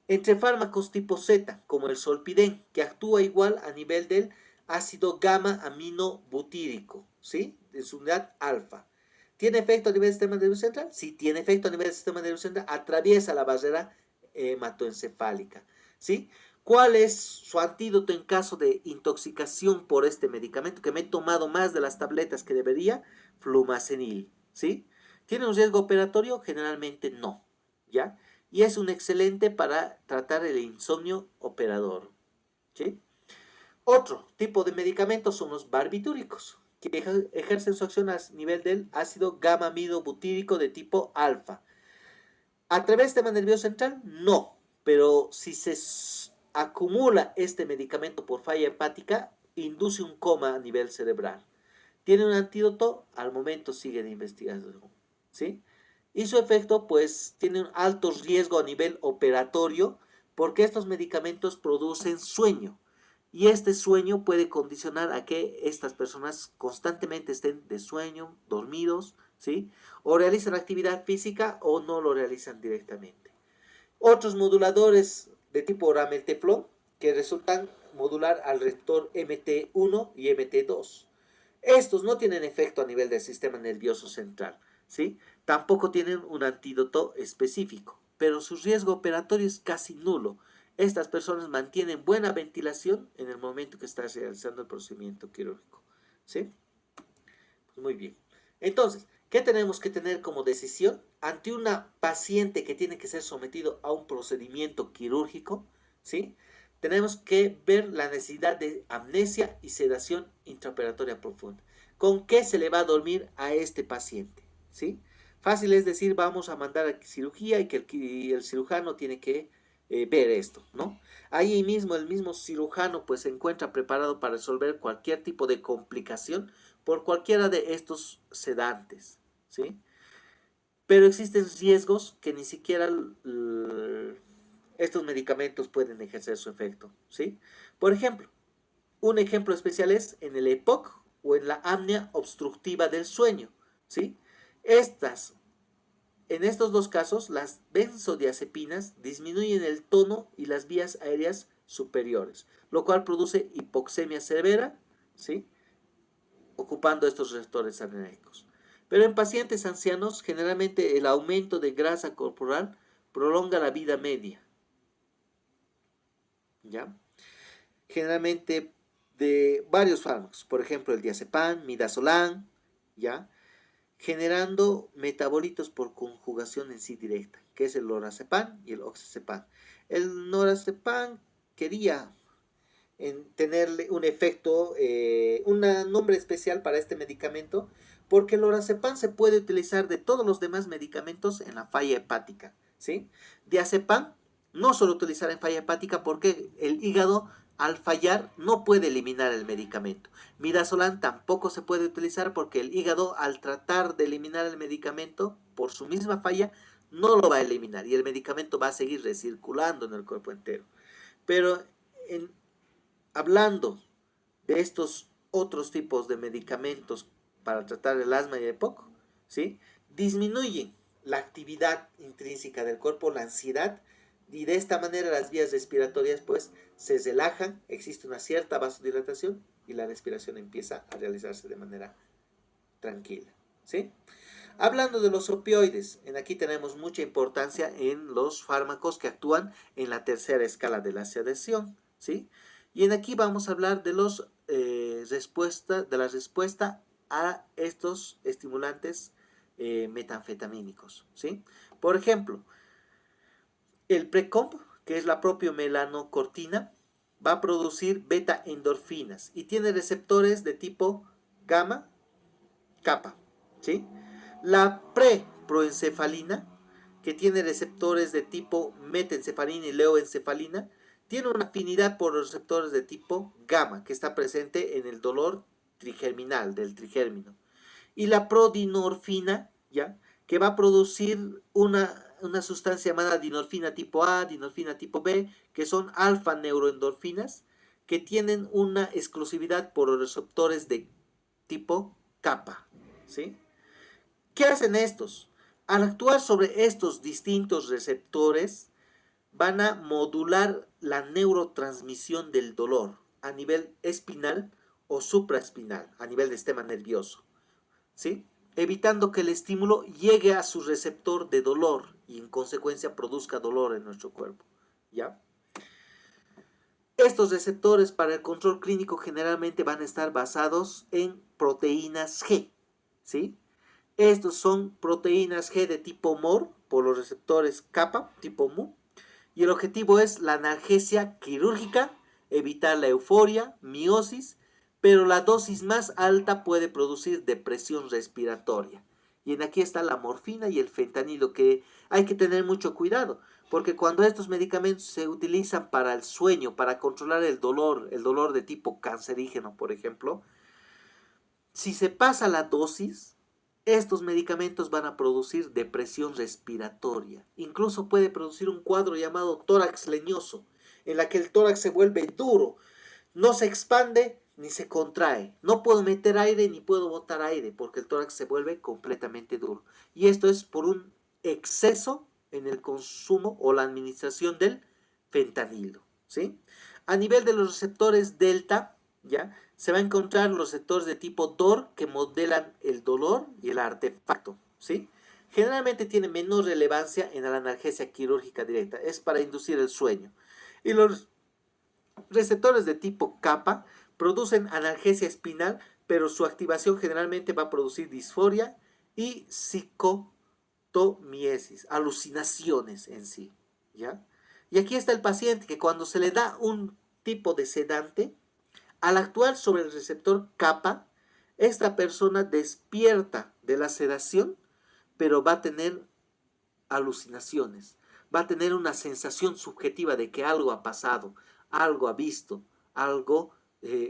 Entre fármacos tipo Z, como el solpidem, que actúa igual a nivel del ácido gamma aminobutírico, ¿sí? De su unidad alfa. ¿Tiene efecto a nivel del sistema nervioso central? Sí, tiene efecto a nivel del sistema nervioso central, atraviesa la barrera hematoencefálica, ¿sí? ¿Cuál es su antídoto en caso de intoxicación por este medicamento? Que me he tomado más de las tabletas que debería, flumazenil, ¿sí? ¿Tiene un riesgo operatorio? Generalmente no, ¿ya? Y es un excelente para tratar el insomnio operador, ¿sí? Otro tipo de medicamentos son los barbitúricos, que ejercen su acción a nivel del ácido gamma amidobutírico de tipo alfa. ¿A través del sistema nervioso central? No, pero si se acumula este medicamento por falla hepática, induce un coma a nivel cerebral. ¿Tiene un antídoto? Al momento sigue de investigación, ¿sí? Y su efecto, pues, tiene un alto riesgo a nivel operatorio porque estos medicamentos producen sueño. Y este sueño puede condicionar a que estas personas constantemente estén de sueño, dormidos, ¿sí? O realizan actividad física o no lo realizan directamente. Otros moduladores de tipo ramelteflon que resultan modular al receptor MT1 y MT2. Estos no tienen efecto a nivel del sistema nervioso central, ¿sí? Tampoco tienen un antídoto específico, pero su riesgo operatorio es casi nulo. Estas personas mantienen buena ventilación en el momento que estás realizando el procedimiento quirúrgico, ¿sí? Pues muy bien. Entonces, ¿qué tenemos que tener como decisión ante una paciente que tiene que ser sometido a un procedimiento quirúrgico? ¿Sí? Tenemos que ver la necesidad de amnesia y sedación intraoperatoria profunda. ¿Con qué se le va a dormir a este paciente? ¿Sí? Fácil es decir, vamos a mandar a cirugía y que el cirujano tiene que ver esto, ¿no? Ahí mismo el mismo cirujano pues se encuentra preparado para resolver cualquier tipo de complicación por cualquiera de estos sedantes, ¿sí? Pero existen riesgos que ni siquiera estos medicamentos pueden ejercer su efecto, ¿sí? Por ejemplo, un ejemplo especial es en el EPOC o en la apnea obstructiva del sueño, ¿sí? Estas, en estos dos casos, las benzodiazepinas disminuyen el tono y las vías aéreas superiores, lo cual produce hipoxemia severa, ¿sí? Ocupando estos receptores adrenérgicos. Pero en pacientes ancianos, generalmente el aumento de grasa corporal prolonga la vida media, ¿ya? Generalmente de varios fármacos, por ejemplo el diazepam, midazolam, ¿ya? Generando metabolitos por conjugación en sí directa, que es el lorazepam y el oxazepam. El lorazepam quería tenerle un efecto, un nombre especial para este medicamento, porque el lorazepam se puede utilizar de todos los demás medicamentos en la falla hepática, ¿sí? Diazepam no solo utilizar en falla hepática porque el hígado al fallar no puede eliminar el medicamento. Midazolam tampoco se puede utilizar porque el hígado al tratar de eliminar el medicamento por su misma falla no lo va a eliminar y el medicamento va a seguir recirculando en el cuerpo entero. Pero hablando de estos otros tipos de medicamentos para tratar el asma y el EPOC, ¿sí? Disminuyen la actividad intrínseca del cuerpo, la ansiedad, y de esta manera las vías respiratorias pues se relajan, existe una cierta vasodilatación y la respiración empieza a realizarse de manera tranquila, ¿sí? Hablando de los opioides, en aquí tenemos mucha importancia en los fármacos que actúan en la tercera escala de la sedación, ¿sí? Y en aquí vamos a hablar de la respuesta a estos estimulantes metanfetamínicos, ¿sí? Por ejemplo, el Precomp, que es la propia melanocortina, va a producir beta endorfinas y tiene receptores de tipo gamma, kappa, ¿sí? La preproencefalina, que tiene receptores de tipo metencefalina y leoencefalina, tiene una afinidad por los receptores de tipo gamma, que está presente en el dolor trigerminal, del trigérmino. Y la prodinorfina, ¿ya? Que va a producir una sustancia llamada dinorfina tipo A, dinorfina tipo B, que son alfa neuroendorfinas, que tienen una exclusividad por los receptores de tipo kappa, ¿sí? ¿Qué hacen estos? Al actuar sobre estos distintos receptores, van a modular la neurotransmisión del dolor a nivel espinal o supraespinal, a nivel de sistema nervioso, ¿sí? Evitando que el estímulo llegue a su receptor de dolor y en consecuencia produzca dolor en nuestro cuerpo, ¿ya? Estos receptores para el control clínico generalmente van a estar basados en proteínas G, ¿sí? Estos son proteínas G de tipo MOR por los receptores kappa tipo mu y el objetivo es la analgesia quirúrgica, evitar la euforia, miosis, pero la dosis más alta puede producir depresión respiratoria. Y en aquí está la morfina y el fentanilo, que hay que tener mucho cuidado, porque cuando estos medicamentos se utilizan para el sueño, para controlar el dolor de tipo cancerígeno, por ejemplo, si se pasa la dosis, estos medicamentos van a producir depresión respiratoria. Incluso puede producir un cuadro llamado tórax leñoso, en la que el tórax se vuelve duro, no se expande ni se contrae. No puedo meter aire ni puedo botar aire porque el tórax se vuelve completamente duro. Y esto es por un exceso en el consumo o la administración del fentanilo, ¿sí? A nivel de los receptores delta, ¿ya? Se va a encontrar los receptores de tipo DOR que modelan el dolor y el artefacto, ¿sí? Generalmente tiene menor relevancia en la analgesia quirúrgica directa, es para inducir el sueño. Y los receptores de tipo kappa producen analgesia espinal, pero su activación generalmente va a producir disforia y psicotomiesis, alucinaciones en sí, ¿ya? Y aquí está el paciente que cuando se le da un tipo de sedante, al actuar sobre el receptor kappa, esta persona despierta de la sedación, pero va a tener alucinaciones, va a tener una sensación subjetiva de que algo ha pasado, algo ha visto, algo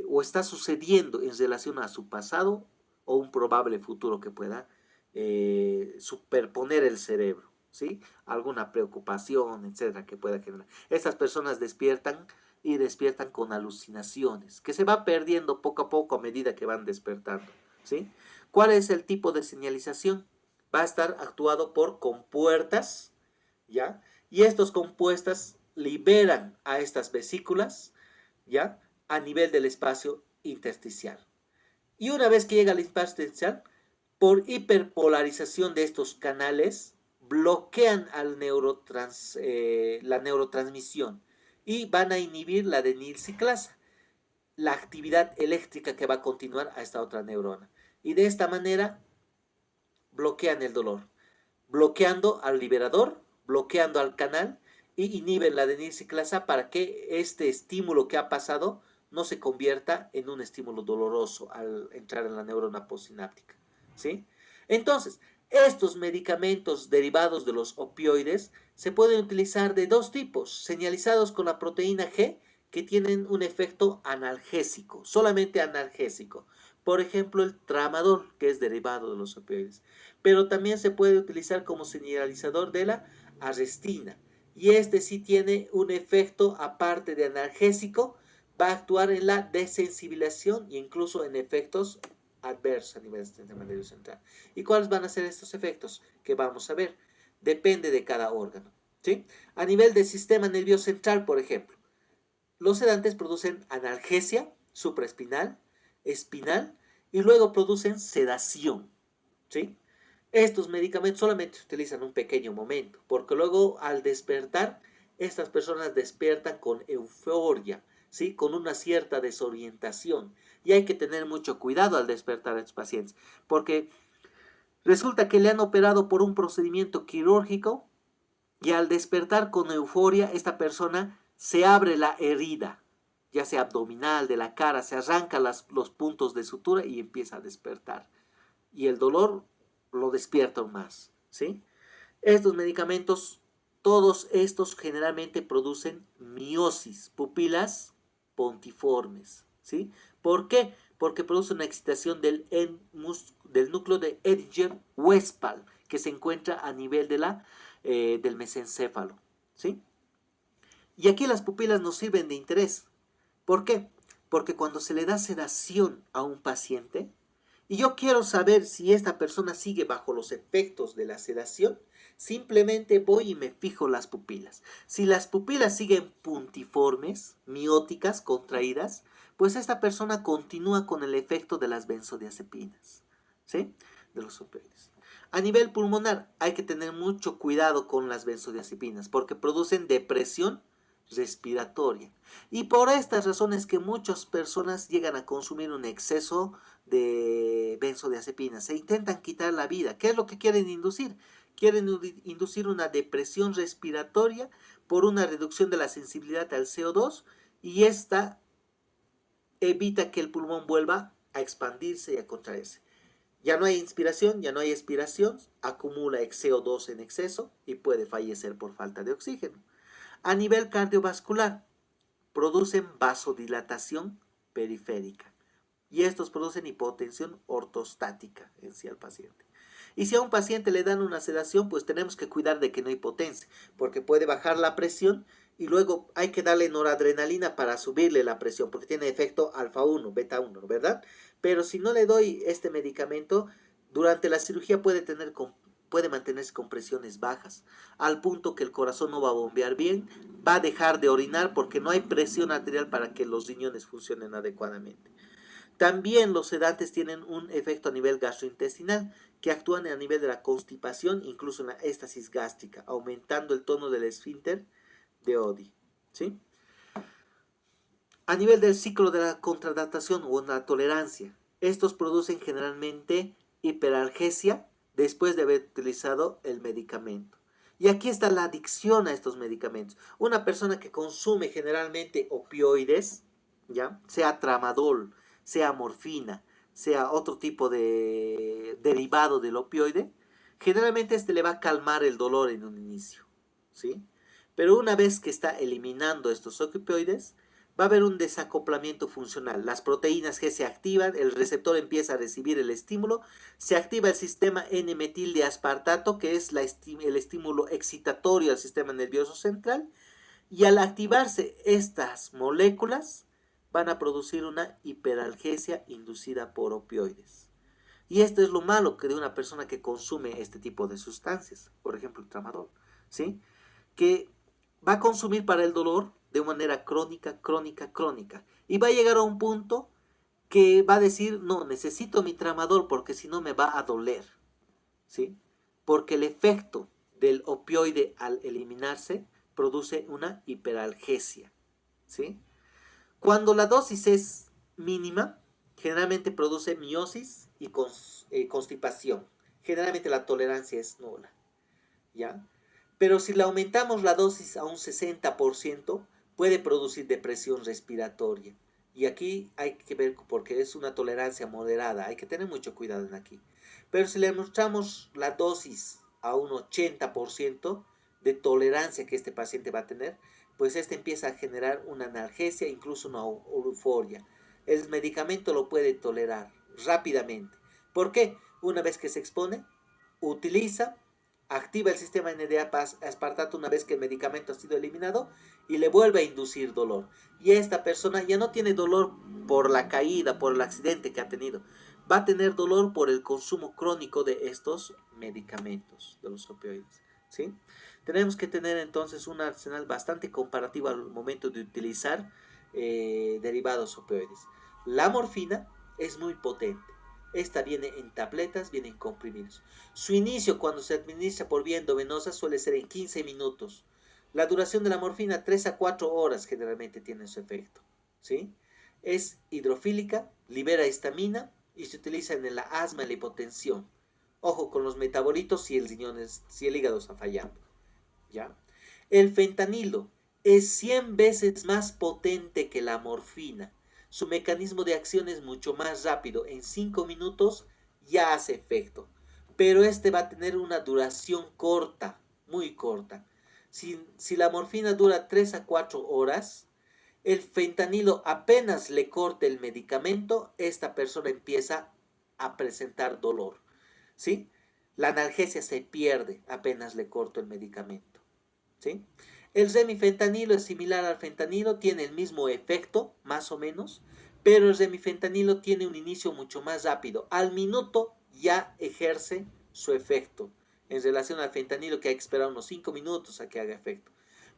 o está sucediendo en relación a su pasado o un probable futuro que pueda superponer el cerebro, ¿sí? Alguna preocupación, etcétera, que pueda generar. Estas personas despiertan y despiertan con alucinaciones, que se va perdiendo poco a poco a medida que van despertando, ¿sí? ¿Cuál es el tipo de señalización? Va a estar actuado por compuertas, ¿ya? Y estos compuestas liberan a estas vesículas, ¿ya? A nivel del espacio intersticial. Y una vez que llega al espacio intersticial, por hiperpolarización de estos canales, bloquean la neurotransmisión y van a inhibir la denilciclasa, la actividad eléctrica que va a continuar a esta otra neurona. Y de esta manera bloquean el dolor, bloqueando al liberador, bloqueando al canal y inhiben la denilciclasa para que este estímulo que ha pasado no se convierta en un estímulo doloroso al entrar en la neurona postsináptica, ¿sí? Entonces, estos medicamentos derivados de los opioides se pueden utilizar de dos tipos, señalizados con la proteína G, que tienen un efecto analgésico, solamente analgésico. Por ejemplo, el tramadol, que es derivado de los opioides. Pero también se puede utilizar como señalizador de la arrestina. Y este sí tiene un efecto, aparte de analgésico, va a actuar en la desensibilización e incluso en efectos adversos a nivel del sistema nervioso central. ¿Y cuáles van a ser estos efectos que vamos a ver? Depende de cada órgano, ¿sí? A nivel del sistema nervioso central, por ejemplo, los sedantes producen analgesia supraespinal, espinal y luego producen sedación, ¿sí? Estos medicamentos solamente se utilizan un pequeño momento, porque luego al despertar, estas personas despiertan con euforia, ¿sí? Con una cierta desorientación. Y hay que tener mucho cuidado al despertar a estos pacientes, porque resulta que le han operado por un procedimiento quirúrgico y al despertar con euforia, esta persona se abre la herida, ya sea abdominal, de la cara, se arranca los puntos de sutura y empieza a despertar. Y el dolor lo despierta aún más, ¿sí? Estos medicamentos, todos estos generalmente producen miosis, pupilas pontiformes, ¿sí? ¿Por qué? Porque produce una excitación del núcleo de Edinger-Westphal, que se encuentra a nivel del mesencéfalo, ¿sí? Y aquí las pupilas nos sirven de interés. ¿Por qué? Porque cuando se le da sedación a un paciente, y yo quiero saber si esta persona sigue bajo los efectos de la sedación, simplemente voy y me fijo las pupilas. Si las pupilas siguen puntiformes, mióticas, contraídas, pues esta persona continúa con el efecto de las benzodiazepinas, ¿sí? De los opioides. A nivel pulmonar hay que tener mucho cuidado con las benzodiazepinas porque producen depresión respiratoria. Y por estas razones que muchas personas llegan a consumir un exceso de benzodiazepinas, se intentan quitar la vida. ¿Qué es lo que quieren inducir? Quieren inducir una depresión respiratoria por una reducción de la sensibilidad al CO2 y esta evita que el pulmón vuelva a expandirse y a contraerse. Ya no hay inspiración, ya no hay expiración, acumula CO2 en exceso y puede fallecer por falta de oxígeno. A nivel cardiovascular, producen vasodilatación periférica y estos producen hipotensión ortostática en sí al paciente. Y si a un paciente le dan una sedación, pues tenemos que cuidar de que no hipotense, porque puede bajar la presión y luego hay que darle noradrenalina para subirle la presión, porque tiene efecto alfa 1, beta 1, ¿verdad? Pero si no le doy este medicamento, durante la cirugía puede mantenerse con presiones bajas, al punto que el corazón no va a bombear bien, va a dejar de orinar porque no hay presión arterial para que los riñones funcionen adecuadamente. También los sedantes tienen un efecto a nivel gastrointestinal, que actúan a nivel de la constipación, incluso en la éstasis gástrica, aumentando el tono del esfínter de Oddi, ¿sí? A nivel del ciclo de la contradaptación o la tolerancia, estos producen generalmente hiperalgesia después de haber utilizado el medicamento. Y aquí está la adicción a estos medicamentos. Una persona que consume generalmente opioides, ¿ya? Sea tramadol, sea morfina, sea otro tipo de derivado del opioide, generalmente este le va a calmar el dolor en un inicio, ¿sí? Pero una vez que está eliminando estos opioides, va a haber un desacoplamiento funcional. Las proteínas G se activan, el receptor empieza a recibir el estímulo, se activa el sistema N-metil de aspartato, que es el estímulo excitatorio al sistema nervioso central, Y al activarse estas moléculas, van a producir una hiperalgesia inducida por opioides. Y esto es lo malo que de una persona que consume este tipo de sustancias, por ejemplo el tramadol, ¿sí? Que va a consumir para el dolor de manera crónica, crónica, crónica. Y va a llegar a un punto que va a decir, no, necesito mi tramadol porque si no me va a doler, ¿sí? Porque el efecto del opioide al eliminarse produce una hiperalgesia, ¿sí? Cuando la dosis es mínima, generalmente produce miosis y constipación. Generalmente la tolerancia es nula, ¿ya? Pero si le aumentamos la dosis a un 60%, puede producir depresión respiratoria. Y aquí hay que ver porque es una tolerancia moderada, hay que tener mucho cuidado en aquí. Pero si le mostramos la dosis a un 80% de tolerancia que este paciente va a tener, pues este empieza a generar una analgesia, incluso una euforia. El medicamento lo puede tolerar rápidamente. ¿Por qué? Una vez que se expone, utiliza, activa el sistema NDA aspartato una vez que el medicamento ha sido eliminado y le vuelve a inducir dolor. Y esta persona ya no tiene dolor por la caída, por el accidente que ha tenido. Va a tener dolor por el consumo crónico de estos medicamentos, de los opioides, ¿sí? Tenemos que tener entonces un arsenal bastante comparativo al momento de utilizar derivados opioides. La morfina es muy potente. Esta viene en tabletas, viene en comprimidos. Su inicio cuando se administra por vía endovenosa suele ser en 15 minutos. La duración de la morfina 3 a 4 horas generalmente tiene su efecto, ¿sí? Es hidrofílica, libera histamina y se utiliza en la asma y la hipotensión. Ojo con los metabolitos si si el hígado está fallando, ¿ya? El fentanilo es 100 veces más potente que la morfina. Su mecanismo de acción es mucho más rápido. En 5 minutos ya hace efecto. Pero este va a tener una duración corta, muy corta. Si la morfina dura 3 a 4 horas, el fentanilo apenas le corte el medicamento, esta persona empieza a presentar dolor, ¿sí? La analgesia se pierde apenas le corto el medicamento, ¿sí? El remifentanilo es similar al fentanilo, tiene el mismo efecto, más o menos, pero el remifentanilo tiene un inicio mucho más rápido. Al minuto ya ejerce su efecto, en relación al fentanilo que hay que esperar unos 5 minutos a que haga efecto.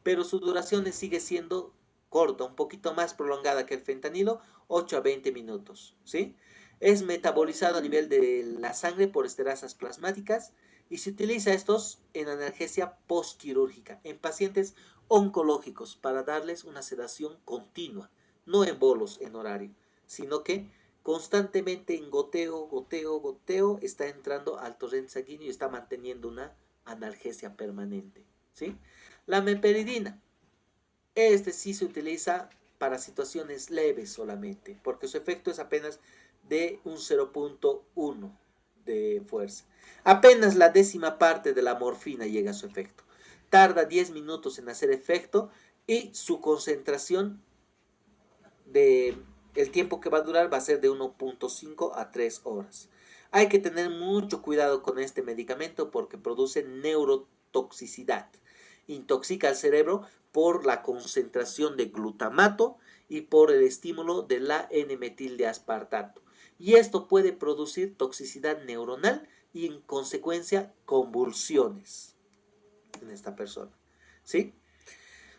Pero su duración sigue siendo corta, un poquito más prolongada que el fentanilo, 8 a 20 minutos, ¿sí? Es metabolizado a nivel de la sangre por esterasas plasmáticas y se utiliza estos en analgesia postquirúrgica en pacientes oncológicos para darles una sedación continua, no en bolos en horario, sino que constantemente en goteo, goteo, goteo está entrando al torrente sanguíneo y está manteniendo una analgesia permanente, ¿sí? La meperidina, este sí se utiliza para situaciones leves solamente, porque su efecto es apenas de un 0.1 de fuerza. Apenas la décima parte de la morfina llega a su efecto. Tarda 10 minutos en hacer efecto y su concentración de el tiempo que va a durar va a ser de 1.5 a 3 horas. Hay que tener mucho cuidado con este medicamento porque produce neurotoxicidad. Intoxica al cerebro por la concentración de glutamato y por el estímulo de la N-metil de aspartato. Y esto puede producir toxicidad neuronal y en consecuencia convulsiones en esta persona, ¿sí?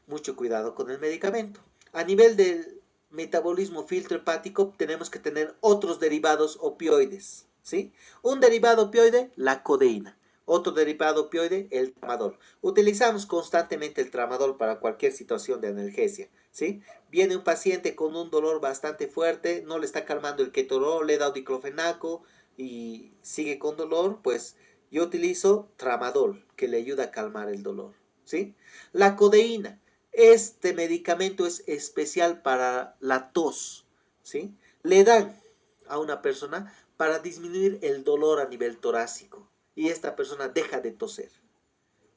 Mucho cuidado con el medicamento. A nivel del metabolismo filtro hepático tenemos que tener otros derivados opioides, ¿sí? Un derivado opioide, la codeína. Otro derivado opioide, el tramadol. Utilizamos constantemente el tramadol para cualquier situación de analgesia, ¿sí? Viene un paciente con un dolor bastante fuerte, no le está calmando el ketorol, le da diclofenaco y sigue con dolor, pues yo utilizo tramadol que le ayuda a calmar el dolor, ¿sí? La codeína. Este medicamento es especial para la tos, ¿sí? Le dan a una persona para disminuir el dolor a nivel torácico y esta persona deja de toser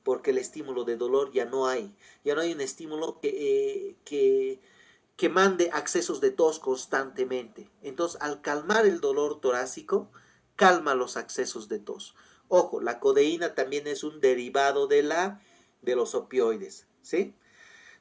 porque el estímulo de dolor ya no hay un estímulo que mande accesos de tos constantemente. Entonces, al calmar el dolor torácico, calma los accesos de tos. Ojo, la codeína también es un derivado de los opioides, ¿sí?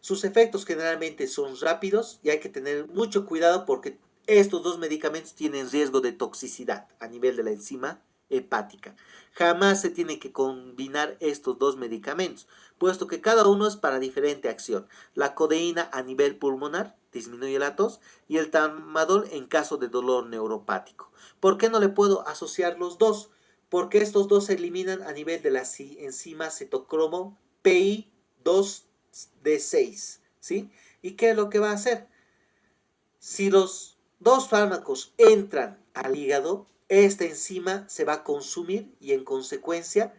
Sus efectos generalmente son rápidos y hay que tener mucho cuidado porque estos dos medicamentos tienen riesgo de toxicidad a nivel de la enzima hepática. Jamás se tiene que combinar estos dos medicamentos, puesto que cada uno es para diferente acción. La codeína a nivel pulmonar disminuye la tos y el tramadol en caso de dolor neuropático. ¿Por qué no le puedo asociar los dos? Porque estos dos se eliminan a nivel de la enzima citocromo PI2D6, ¿sí? ¿Y qué es lo que va a hacer? Si los dos fármacos entran al hígado, esta enzima se va a consumir y en consecuencia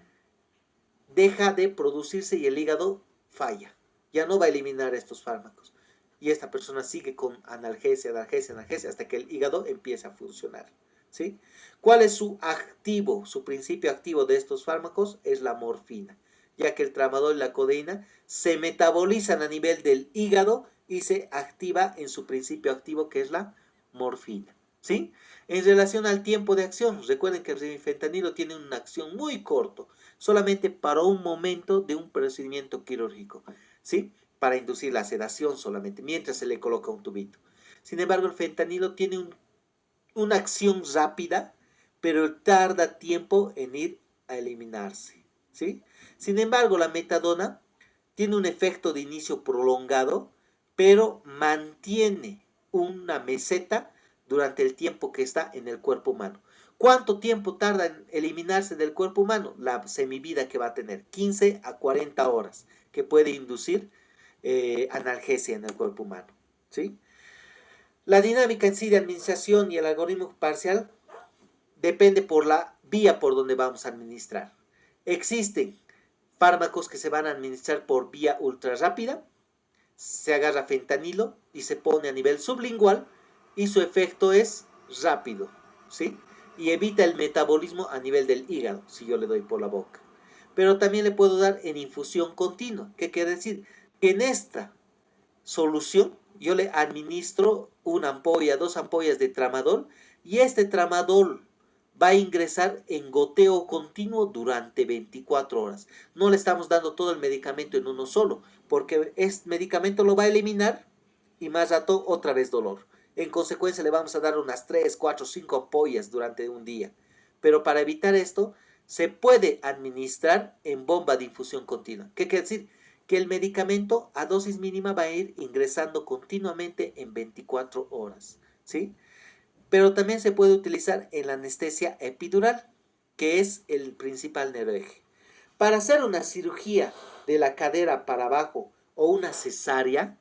deja de producirse y el hígado falla. Ya no va a eliminar estos fármacos. Y esta persona sigue con analgesia, analgesia, analgesia hasta que el hígado empiece a funcionar. ¿Sí? ¿Cuál es su activo? Su principio activo de estos fármacos es la morfina, ya que el tramadol y la codeína se metabolizan a nivel del hígado y se activa en su principio activo que es la morfina. ¿Sí? En relación al tiempo de acción, recuerden que el remifentanilo tiene una acción muy corto, solamente para un momento de un procedimiento quirúrgico, ¿sí? Para inducir la sedación solamente, mientras se le coloca un tubito. Sin embargo, el fentanilo tiene una acción rápida, pero tarda tiempo en ir a eliminarse, ¿sí? Sin embargo, la metadona tiene un efecto de inicio prolongado, pero mantiene una meseta durante el tiempo que está en el cuerpo humano. ¿Cuánto tiempo tarda en eliminarse del cuerpo humano? La semivida que va a tener, 15 a 40 horas, que puede inducir analgesia en el cuerpo humano, ¿sí? La dinámica en sí de administración y el algoritmo parcial depende por la vía por donde vamos a administrar. Existen fármacos que se van a administrar por vía ultra rápida. Se agarra fentanilo y se pone a nivel sublingual y su efecto es rápido, ¿sí? Y evita el metabolismo a nivel del hígado, si yo le doy por la boca. Pero también le puedo dar en infusión continua. ¿Qué quiere decir? Que en esta solución yo le administro una ampolla, dos ampollas de tramadol y este tramadol va a ingresar en goteo continuo durante 24 horas. No le estamos dando todo el medicamento en uno solo, porque este medicamento lo va a eliminar y más rato otra vez dolor. En consecuencia le vamos a dar unas 3, 4, 5 ampollas durante un día. Pero para evitar esto, se puede administrar en bomba de infusión continua. ¿Qué quiere decir? Que el medicamento a dosis mínima va a ir ingresando continuamente en 24 horas, ¿sí? Pero también se puede utilizar en la anestesia epidural, que es el principal neuroeje. Para hacer una cirugía de la cadera para abajo o una cesárea,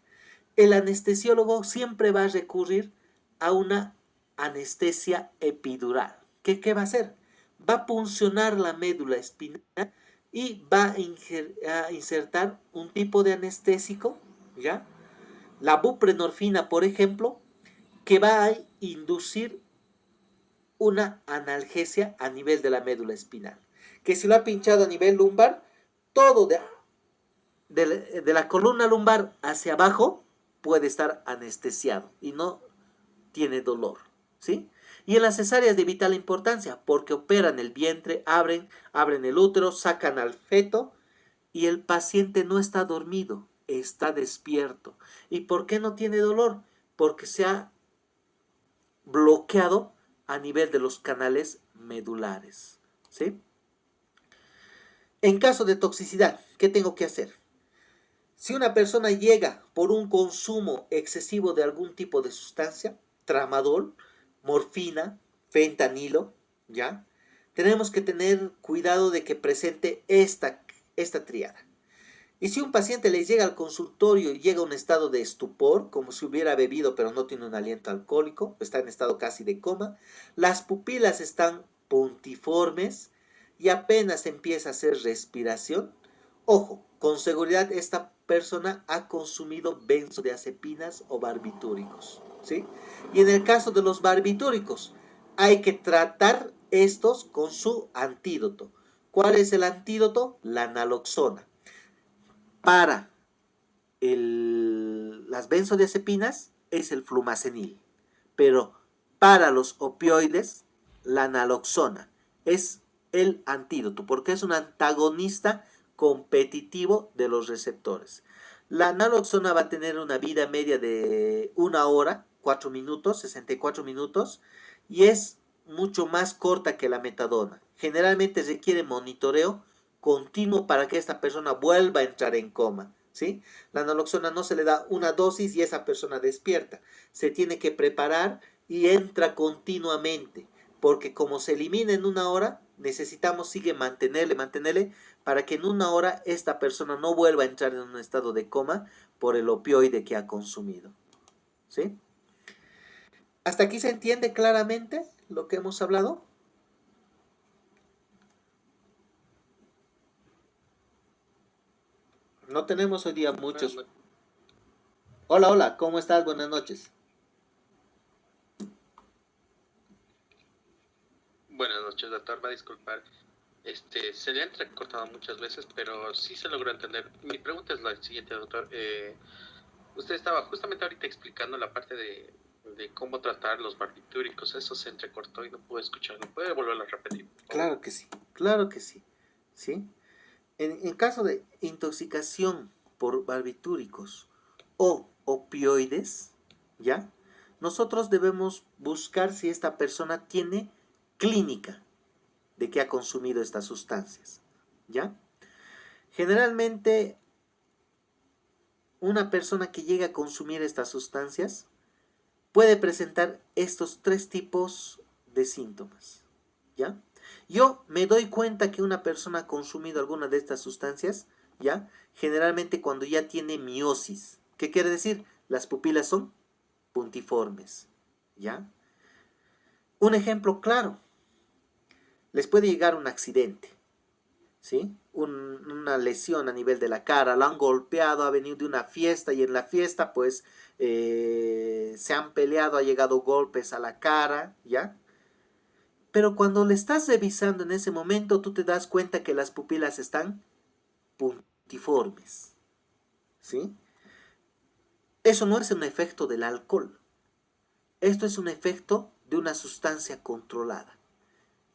el anestesiólogo siempre va a recurrir a una anestesia epidural. ¿Qué va a hacer? Va a puncionar la médula espinal y va a insertar un tipo de anestésico, ¿ya? La buprenorfina, por ejemplo, que va a inducir una analgesia a nivel de la médula espinal. Que si lo ha pinchado a nivel lumbar, todo de la columna lumbar hacia abajo puede estar anestesiado y no tiene dolor, ¿sí? Y en las cesáreas de vital importancia, porque operan el vientre, abren el útero, sacan al feto y el paciente no está dormido, está despierto. ¿Y por qué no tiene dolor? Porque se ha bloqueado a nivel de los canales medulares, ¿sí? En caso de toxicidad, ¿qué tengo que hacer? Si una persona llega por un consumo excesivo de algún tipo de sustancia, tramadol, morfina, fentanilo, ¿ya? Tenemos que tener cuidado de que presente esta tríada. Y si un paciente le llega al consultorio y llega a un estado de estupor, como si hubiera bebido pero no tiene un aliento alcohólico, está en estado casi de coma, las pupilas están puntiformes y apenas empieza a hacer respiración, ojo, con seguridad esta persona ha consumido benzodiazepinas o barbitúricos, ¿sí? Y en el caso de los barbitúricos, hay que tratar estos con su antídoto. ¿Cuál es el antídoto? La naloxona. Para las benzodiazepinas es el flumazenil, pero para los opioides la naloxona es el antídoto porque es un antagonista competitivo de los receptores. La naloxona va a tener una vida media de 1 hora, 4 minutos, 64 minutos, y es mucho más corta que la metadona. Generalmente requiere monitoreo continuo para que esta persona vuelva a entrar en coma, ¿sí? La naloxona no se le da una dosis y esa persona despierta. Se tiene que preparar y entra continuamente, porque como se elimina en 1 hora, necesitamos sigue mantenerle, para que en 1 hora esta persona no vuelva a entrar en un estado de coma por el opioide que ha consumido, ¿sí? ¿Hasta aquí se entiende claramente lo que hemos hablado? No tenemos hoy día muchos. Hola, hola, ¿cómo estás? Buenas noches. Buenas noches, doctor. Va a disculpar. Se le ha entrecortado muchas veces, pero sí se logró entender. Mi pregunta es la siguiente, doctor. Usted estaba justamente ahorita explicando la parte de cómo tratar los barbitúricos. Eso se entrecortó y no pude escucharlo. ¿Puede volverlo a repetir? Claro que sí, claro que sí. ¿Sí? En caso de intoxicación por barbitúricos o opioides, ¿ya? Nosotros debemos buscar si esta persona tiene clínica de que ha consumido estas sustancias, ¿ya? Generalmente, una persona que llega a consumir estas sustancias puede presentar estos 3 tipos de síntomas, ¿ya? Yo me doy cuenta que una persona ha consumido alguna de estas sustancias, ¿ya? Generalmente cuando ya tiene miosis. ¿Qué quiere decir? Las pupilas son puntiformes, ¿ya? Un ejemplo claro, les puede llegar un accidente, ¿sí? Una lesión a nivel de la cara, la han golpeado, ha venido de una fiesta y en la fiesta pues se han peleado, ha llegado golpes a la cara, ¿ya? Pero cuando le estás revisando en ese momento, tú te das cuenta que las pupilas están puntiformes, ¿sí? Eso no es un efecto del alcohol. Esto es un efecto de una sustancia controlada.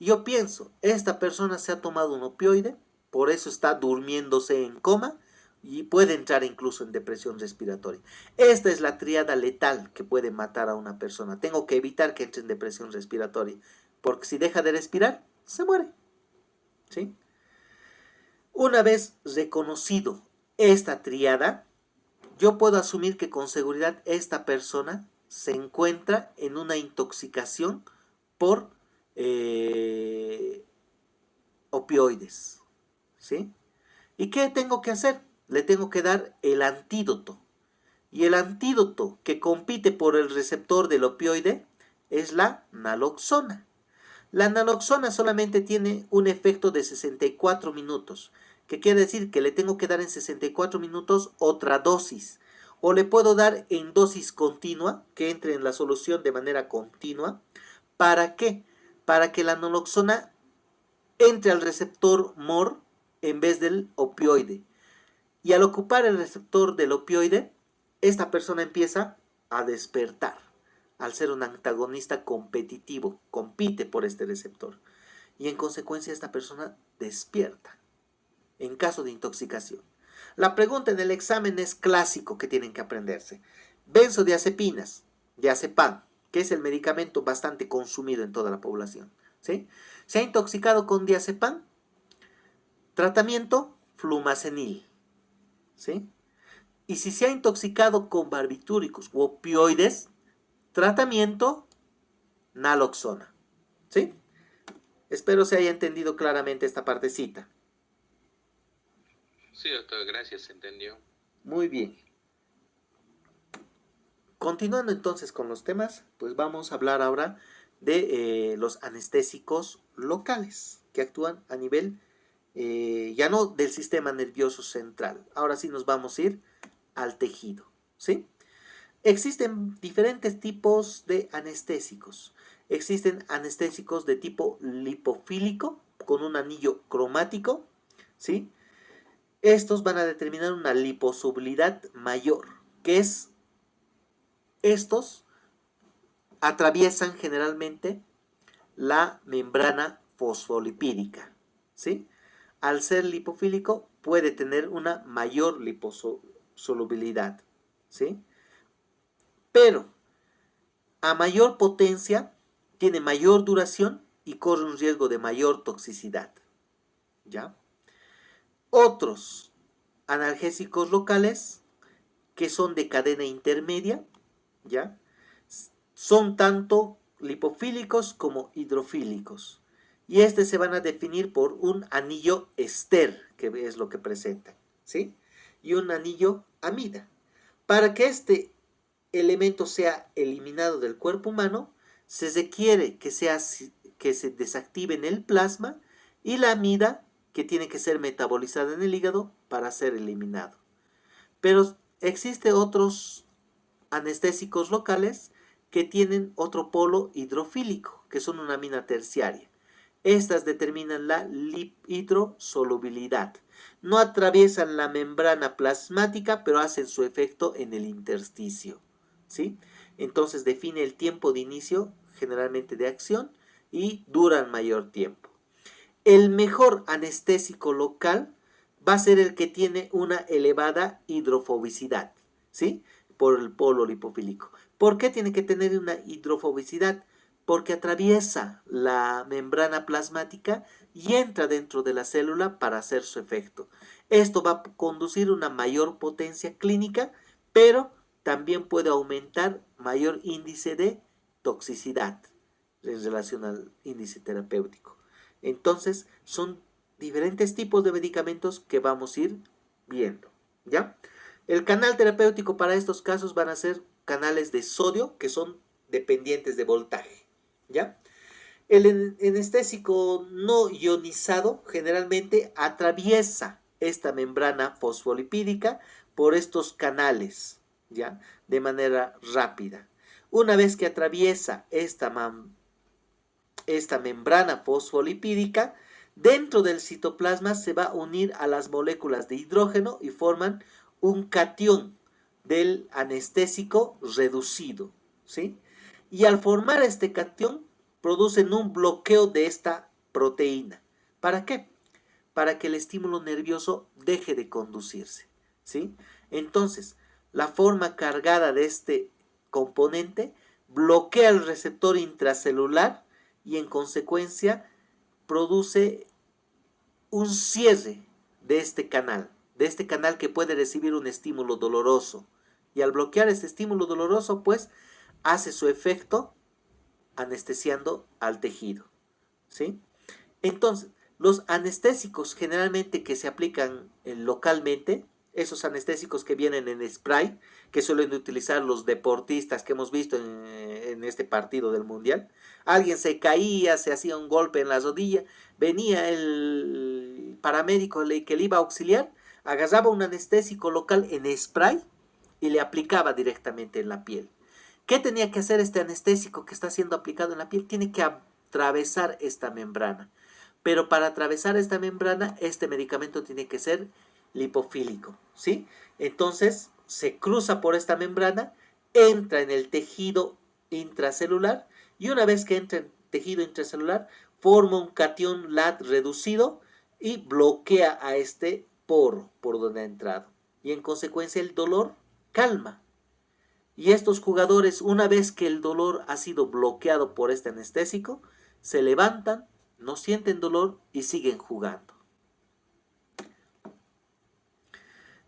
Yo pienso, esta persona se ha tomado un opioide, por eso está durmiéndose en coma y puede entrar incluso en depresión respiratoria. Esta es la tríada letal que puede matar a una persona. Tengo que evitar que entre en depresión respiratoria, porque si deja de respirar, se muere, ¿sí? Una vez reconocido esta tríada, yo puedo asumir que con seguridad esta persona se encuentra en una intoxicación por opioides, ¿sí? ¿Y qué tengo que hacer? Le tengo que dar el antídoto. Y el antídoto que compite por el receptor del opioide es la naloxona. La naloxona solamente tiene un efecto de 64 minutos, que quiere decir que le tengo que dar en 64 minutos otra dosis. O le puedo dar en dosis continua, que entre en la solución de manera continua. ¿Para qué? Para que la naloxona entre al receptor MOR en vez del opioide. Y al ocupar el receptor del opioide, esta persona empieza a despertar. Al ser un antagonista competitivo, compite por este receptor. Y en consecuencia esta persona despierta en caso de intoxicación. La pregunta en el examen es clásico que tienen que aprenderse. Benzodiazepinas, diazepam, que es el medicamento bastante consumido en toda la población, ¿sí? Se ha intoxicado con diazepam, tratamiento flumazenil, ¿sí? Y si se ha intoxicado con barbitúricos u opioides, tratamiento naloxona, ¿sí? Espero se haya entendido claramente esta partecita. Sí, doctor, gracias, se entendió. Muy bien. Continuando entonces con los temas, pues vamos a hablar ahora de los anestésicos locales que actúan a nivel ya no del sistema nervioso central. Ahora sí nos vamos a ir al tejido, ¿sí? Existen diferentes tipos de anestésicos. Existen anestésicos de tipo lipofílico con un anillo cromático, ¿sí? Estos van a determinar una liposolubilidad mayor, que es estos atraviesan generalmente la membrana fosfolipídica, ¿sí? Al ser lipofílico puede tener una mayor hidrosolubilidad, ¿sí? Pero a mayor potencia tiene mayor duración y corre un riesgo de mayor toxicidad, ¿ya? Otros analgésicos locales que son de cadena intermedia, ¿ya? Son tanto lipofílicos como hidrofílicos. Y se van a definir por un anillo ester, que es lo que presentan, ¿sí? Y un anillo amida. Para que este elemento sea eliminado del cuerpo humano, se requiere que se desactive en el plasma y la amida que tiene que ser metabolizada en el hígado para ser eliminado. Pero existen otros anestésicos locales que tienen otro polo hidrofílico, que son una amina terciaria. Estas determinan la hidrosolubilidad. No atraviesan la membrana plasmática, pero hacen su efecto en el intersticio, ¿sí? Entonces define el tiempo de inicio, generalmente de acción, y duran mayor tiempo. El mejor anestésico local va a ser el que tiene una elevada hidrofobicidad, ¿sí? Por el polo lipofílico. ¿Por qué tiene que tener una hidrofobicidad? Porque atraviesa la membrana plasmática y entra dentro de la célula para hacer su efecto. Esto va a conducir a una mayor potencia clínica, pero también puede aumentar mayor índice de toxicidad en relación al índice terapéutico. Entonces, son diferentes tipos de medicamentos que vamos a ir viendo, ¿ya? El canal terapéutico para estos casos van a ser canales de sodio que son dependientes de voltaje, ¿ya? El anestésico no ionizado generalmente atraviesa esta membrana fosfolipídica por estos canales, ¿ya? De manera rápida. Una vez que atraviesa esta membrana fosfolipídica, dentro del citoplasma se va a unir a las moléculas de hidrógeno y forman un catión del anestésico reducido, ¿sí? Y al formar este catión, producen un bloqueo de esta proteína. ¿Para qué? Para que el estímulo nervioso deje de conducirse, ¿sí? Entonces, la forma cargada de este componente bloquea el receptor intracelular y en consecuencia produce un cierre de este canal que puede recibir un estímulo doloroso. Y al bloquear este estímulo doloroso, pues, hace su efecto anestesiando al tejido, ¿sí? Entonces, los anestésicos generalmente que se aplican localmente, esos anestésicos que vienen en spray, que suelen utilizar los deportistas que hemos visto en este partido del mundial. Alguien se caía, se hacía un golpe en la rodilla, venía el paramédico que le iba a auxiliar, agarraba un anestésico local en spray y le aplicaba directamente en la piel. ¿Qué tenía que hacer este anestésico que está siendo aplicado en la piel? Tiene que atravesar esta membrana. Pero para atravesar esta membrana, este medicamento tiene que ser lipofílico, ¿sí? Entonces, se cruza por esta membrana, entra en el tejido intracelular y una vez que entra en el tejido intracelular, forma un catión LAT reducido y bloquea a este poro por donde ha entrado. Y en consecuencia el dolor calma. Y estos jugadores, una vez que el dolor ha sido bloqueado por este anestésico, se levantan, no sienten dolor y siguen jugando.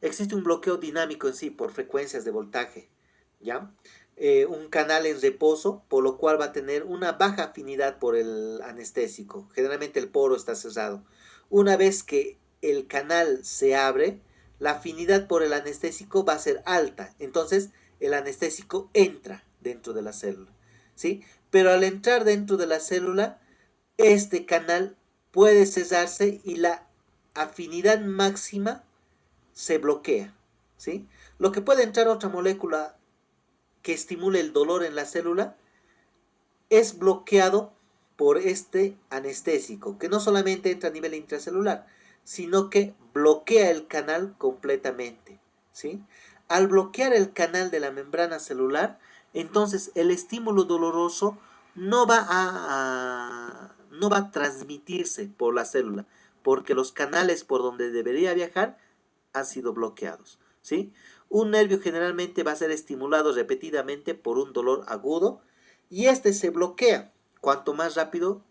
Existe un bloqueo dinámico en sí por frecuencias de voltaje, ¿ya? Un canal en reposo, por lo cual va a tener una baja afinidad por el anestésico. Generalmente el poro está cerrado. Una vez que el canal se abre, la afinidad por el anestésico va a ser alta. Entonces, el anestésico entra dentro de la célula, ¿sí? Pero al entrar dentro de la célula, este canal puede cesarse y la afinidad máxima se bloquea, ¿sí? Lo que puede entrar otra molécula que estimule el dolor en la célula es bloqueado por este anestésico, que no solamente entra a nivel intracelular, sino que bloquea el canal completamente, ¿sí? Al bloquear el canal de la membrana celular, entonces el estímulo doloroso no va a transmitirse por la célula, porque los canales por donde debería viajar han sido bloqueados. ¿sí? Un nervio generalmente va a ser estimulado repetidamente por un dolor agudo y este se bloquea cuanto más rápido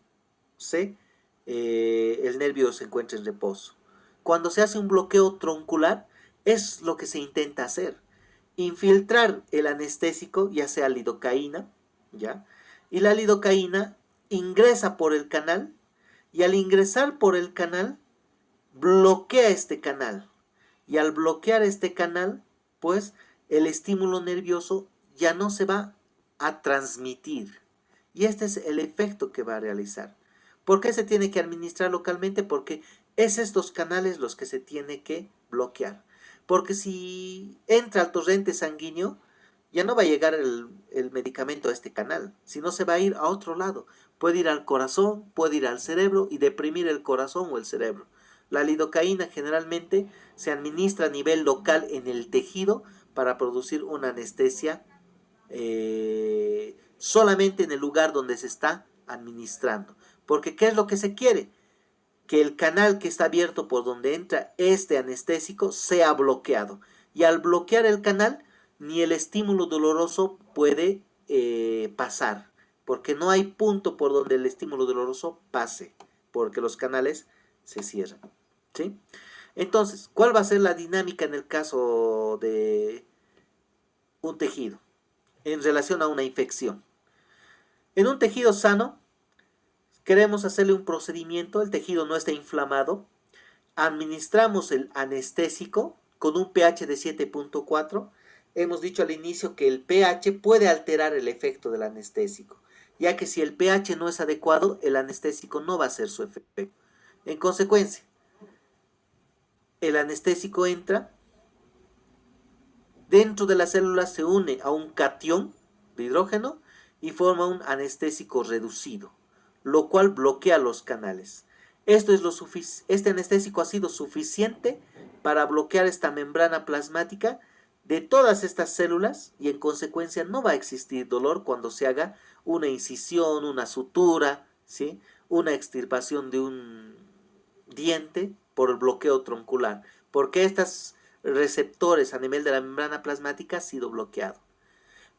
el nervio se encuentra en reposo. Cuando se hace un bloqueo troncular, es lo que se intenta hacer. Infiltrar el anestésico, ya sea lidocaína, ¿ya? Y la lidocaína ingresa por el canal y al ingresar por el canal, bloquea este canal. Y al bloquear este canal, pues el estímulo nervioso ya no se va a transmitir. Y este es el efecto que va a realizar. ¿Por qué se tiene que administrar localmente? Porque es estos canales los que se tiene que bloquear. Porque si entra al torrente sanguíneo, ya no va a llegar el medicamento a este canal, sino se va a ir a otro lado. Puede ir al corazón, puede ir al cerebro y deprimir el corazón o el cerebro. La lidocaína generalmente se administra a nivel local en el tejido para producir una anestesia solamente en el lugar donde se está administrando. Porque ¿qué es lo que se quiere? Que el canal que está abierto por donde entra este anestésico sea bloqueado. Y al bloquear el canal, ni el estímulo doloroso puede pasar. Porque no hay punto por donde el estímulo doloroso pase. Porque los canales se cierran. ¿Sí? Entonces, ¿cuál va a ser la dinámica en el caso de un tejido en relación a una infección? En un tejido sano, queremos hacerle un procedimiento, el tejido no está inflamado, administramos el anestésico con un pH de 7.4. Hemos dicho al inicio que el pH puede alterar el efecto del anestésico, ya que si el pH no es adecuado, el anestésico no va a hacer su efecto. En consecuencia, el anestésico entra, dentro de la célula se une a un catión de hidrógeno y forma un anestésico reducido, lo cual bloquea los canales. Este anestésico ha sido suficiente para bloquear esta membrana plasmática de todas estas células y en consecuencia no va a existir dolor cuando se haga una incisión, una sutura, ¿sí? Una extirpación de un diente por el bloqueo troncular, porque estos receptores a nivel de la membrana plasmática han sido bloqueados.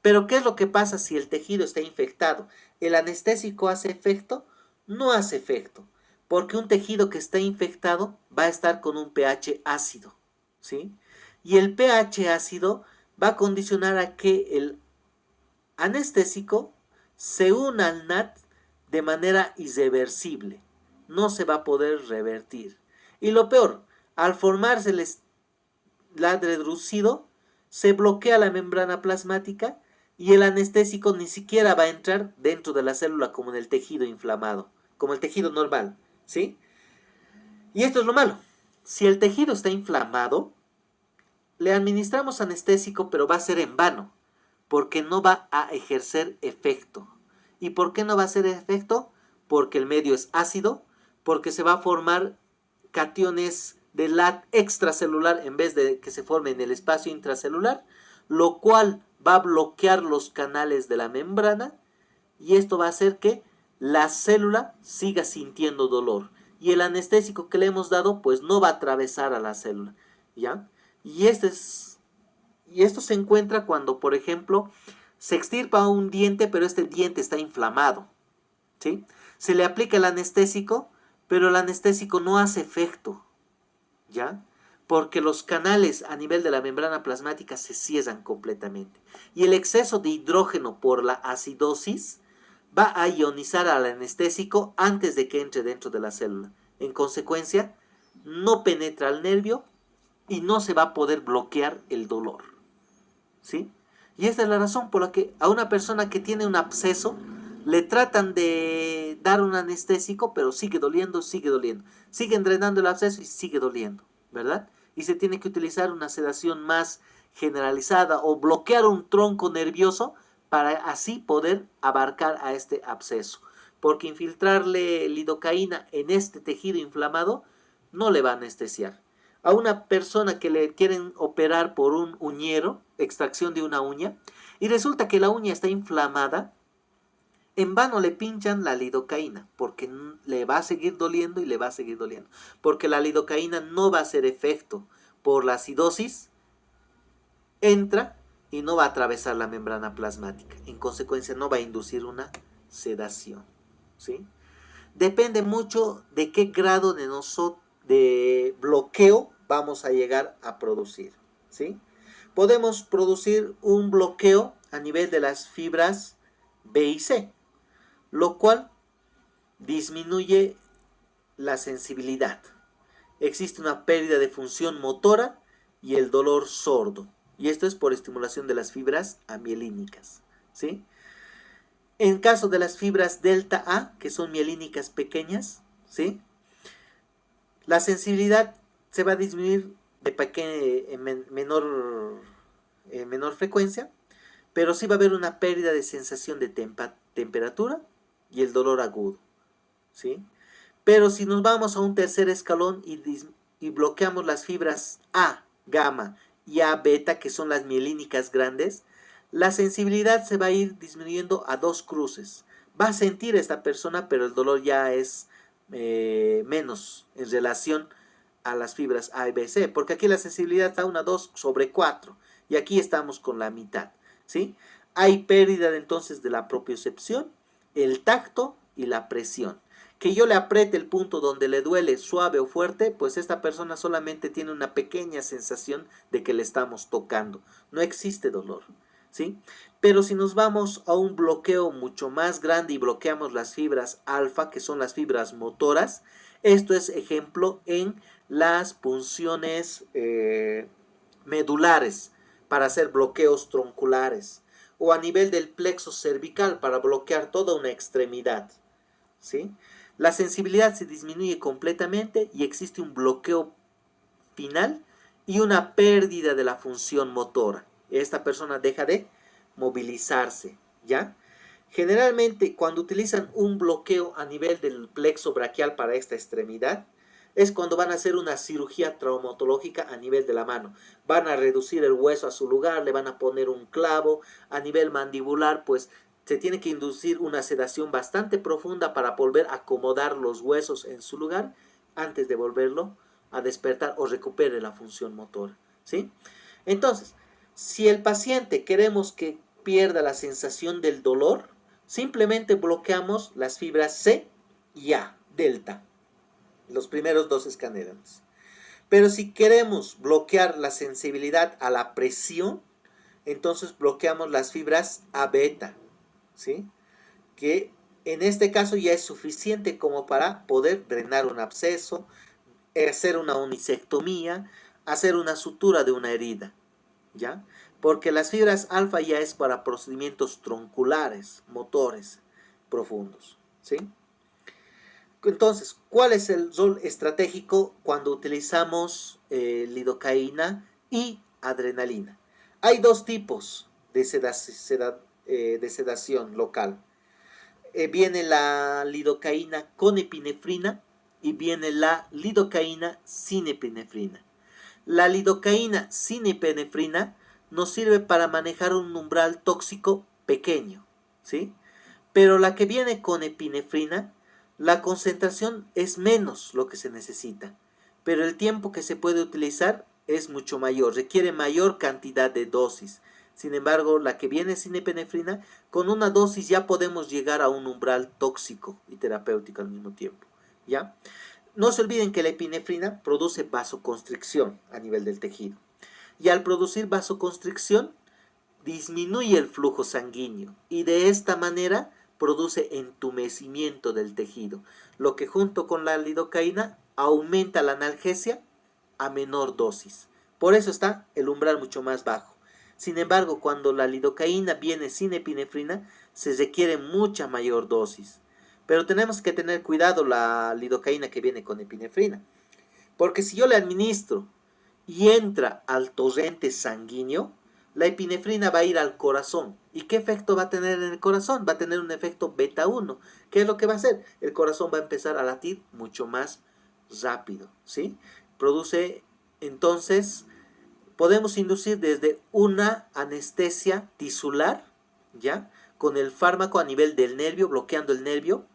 Pero ¿qué es lo que pasa si el tejido está infectado? ¿El anestésico hace efecto? No hace efecto, porque un tejido que está infectado va a estar con un pH ácido, ¿sí? Y el pH ácido va a condicionar a que el anestésico se una al NAT de manera irreversible. No se va a poder revertir. Y lo peor, al formarse el reducido, se bloquea la membrana plasmática y el anestésico ni siquiera va a entrar dentro de la célula como en el tejido inflamado, como el tejido normal, ¿sí? Y esto es lo malo. Si el tejido está inflamado, le administramos anestésico, pero va a ser en vano, porque no va a ejercer efecto. ¿Y por qué no va a hacer efecto? Porque el medio es ácido, porque se va a formar cationes de LAT extracelular en vez de que se forme en el espacio intracelular, lo cual va a bloquear los canales de la membrana y esto va a hacer que la célula siga sintiendo dolor y el anestésico que le hemos dado pues no va a atravesar a la célula, ¿ya? Y esto se encuentra cuando, por ejemplo, se extirpa un diente, pero este diente está inflamado, ¿sí? Se le aplica el anestésico, pero el anestésico no hace efecto, ¿ya? Porque los canales a nivel de la membrana plasmática se cierran completamente. Y el exceso de hidrógeno por la acidosis va a ionizar al anestésico antes de que entre dentro de la célula. En consecuencia, no penetra al nervio y no se va a poder bloquear el dolor, ¿sí? Y esta es la razón por la que a una persona que tiene un absceso le tratan de dar un anestésico, pero sigue doliendo, sigue doliendo. Siguen drenando el absceso y sigue doliendo, ¿verdad? Y se tiene que utilizar una sedación más generalizada o bloquear un tronco nervioso para así poder abarcar a este absceso. Porque infiltrarle lidocaína en este tejido inflamado no le va a anestesiar. A una persona que le quieren operar por un uñero, extracción de una uña, y resulta que la uña está inflamada, en vano le pinchan la lidocaína, porque le va a seguir doliendo y le va a seguir doliendo. Porque la lidocaína no va a hacer efecto por la acidosis entra y no va a atravesar la membrana plasmática. En consecuencia, no va a inducir una sedación. ¿Sí? Depende mucho de qué grado de bloqueo vamos a llegar a producir. ¿Sí? Podemos producir un bloqueo a nivel de las fibras B y C, lo cual disminuye la sensibilidad. Existe una pérdida de función motora y el dolor sordo. Y esto es por estimulación de las fibras amielínicas. ¿Sí? En caso de las fibras delta A, que son mielínicas pequeñas, ¿sí? La sensibilidad se va a disminuir en menor frecuencia, pero sí va a haber una pérdida de sensación de temperatura y el dolor agudo. ¿Sí? Pero si nos vamos a un tercer escalón y bloqueamos las fibras A, gamma y A, beta, que son las mielínicas grandes, la sensibilidad se va a ir disminuyendo a 2 cruces. Va a sentir esta persona, pero el dolor ya es menos en relación a las fibras A y B, C, porque aquí la sensibilidad está una 2/4 y aquí estamos con la mitad. ¿Sí? Hay pérdida entonces de la propiocepción, el tacto y la presión. Que yo le apriete el punto donde le duele suave o fuerte, pues esta persona solamente tiene una pequeña sensación de que le estamos tocando. No existe dolor. ¿Sí? Pero si nos vamos a un bloqueo mucho más grande y bloqueamos las fibras alfa, que son las fibras motoras, esto es ejemplo en las punciones medulares para hacer bloqueos tronculares o a nivel del plexo cervical para bloquear toda una extremidad. ¿Sí? La sensibilidad se disminuye completamente y existe un bloqueo final y una pérdida de la función motora. Esta persona deja de movilizarse, ¿ya? Generalmente, cuando utilizan un bloqueo a nivel del plexo braquial para esta extremidad, es cuando van a hacer una cirugía traumatológica a nivel de la mano. Van a reducir el hueso a su lugar, le van a poner un clavo. A nivel mandibular, pues se tiene que inducir una sedación bastante profunda para volver a acomodar los huesos en su lugar antes de volverlo a despertar o recupere la función motora. ¿Sí? Entonces, si el paciente queremos que pierda la sensación del dolor, simplemente bloqueamos las fibras C y A, delta, los primeros 2 escanerones. Pero si queremos bloquear la sensibilidad a la presión, entonces bloqueamos las fibras A beta, ¿sí? Que en este caso ya es suficiente como para poder drenar un absceso, hacer una unisectomía, hacer una sutura de una herida, ¿ya? Porque las fibras alfa ya es para procedimientos tronculares, motores profundos, ¿sí? Entonces, ¿cuál es el rol estratégico cuando utilizamos lidocaína y adrenalina? Hay 2 tipos de sedación local. Viene la lidocaína con epinefrina y viene la lidocaína sin epinefrina. La lidocaína sin epinefrina nos sirve para manejar un umbral tóxico pequeño, ¿sí? Pero la que viene con epinefrina, la concentración es menos lo que se necesita, pero el tiempo que se puede utilizar es mucho mayor, requiere mayor cantidad de dosis. Sin embargo, la que viene sin epinefrina, con una dosis ya podemos llegar a un umbral tóxico y terapéutico al mismo tiempo, ¿ya? No se olviden que la epinefrina produce vasoconstricción a nivel del tejido. Y al producir vasoconstricción, disminuye el flujo sanguíneo y de esta manera produce entumecimiento del tejido, lo que junto con la lidocaína aumenta la analgesia a menor dosis. Por eso está el umbral mucho más bajo. Sin embargo, cuando la lidocaína viene sin epinefrina, se requiere mucha mayor dosis. Pero tenemos que tener cuidado la lidocaína que viene con epinefrina. Porque si yo le administro y entra al torrente sanguíneo, la epinefrina va a ir al corazón. ¿Y qué efecto va a tener en el corazón? Va a tener un efecto beta 1. ¿Qué es lo que va a hacer? El corazón va a empezar a latir mucho más rápido, ¿sí? Produce, entonces, podemos inducir desde una anestesia tisular, ¿ya? Con el fármaco a nivel del nervio, bloqueando el nervio.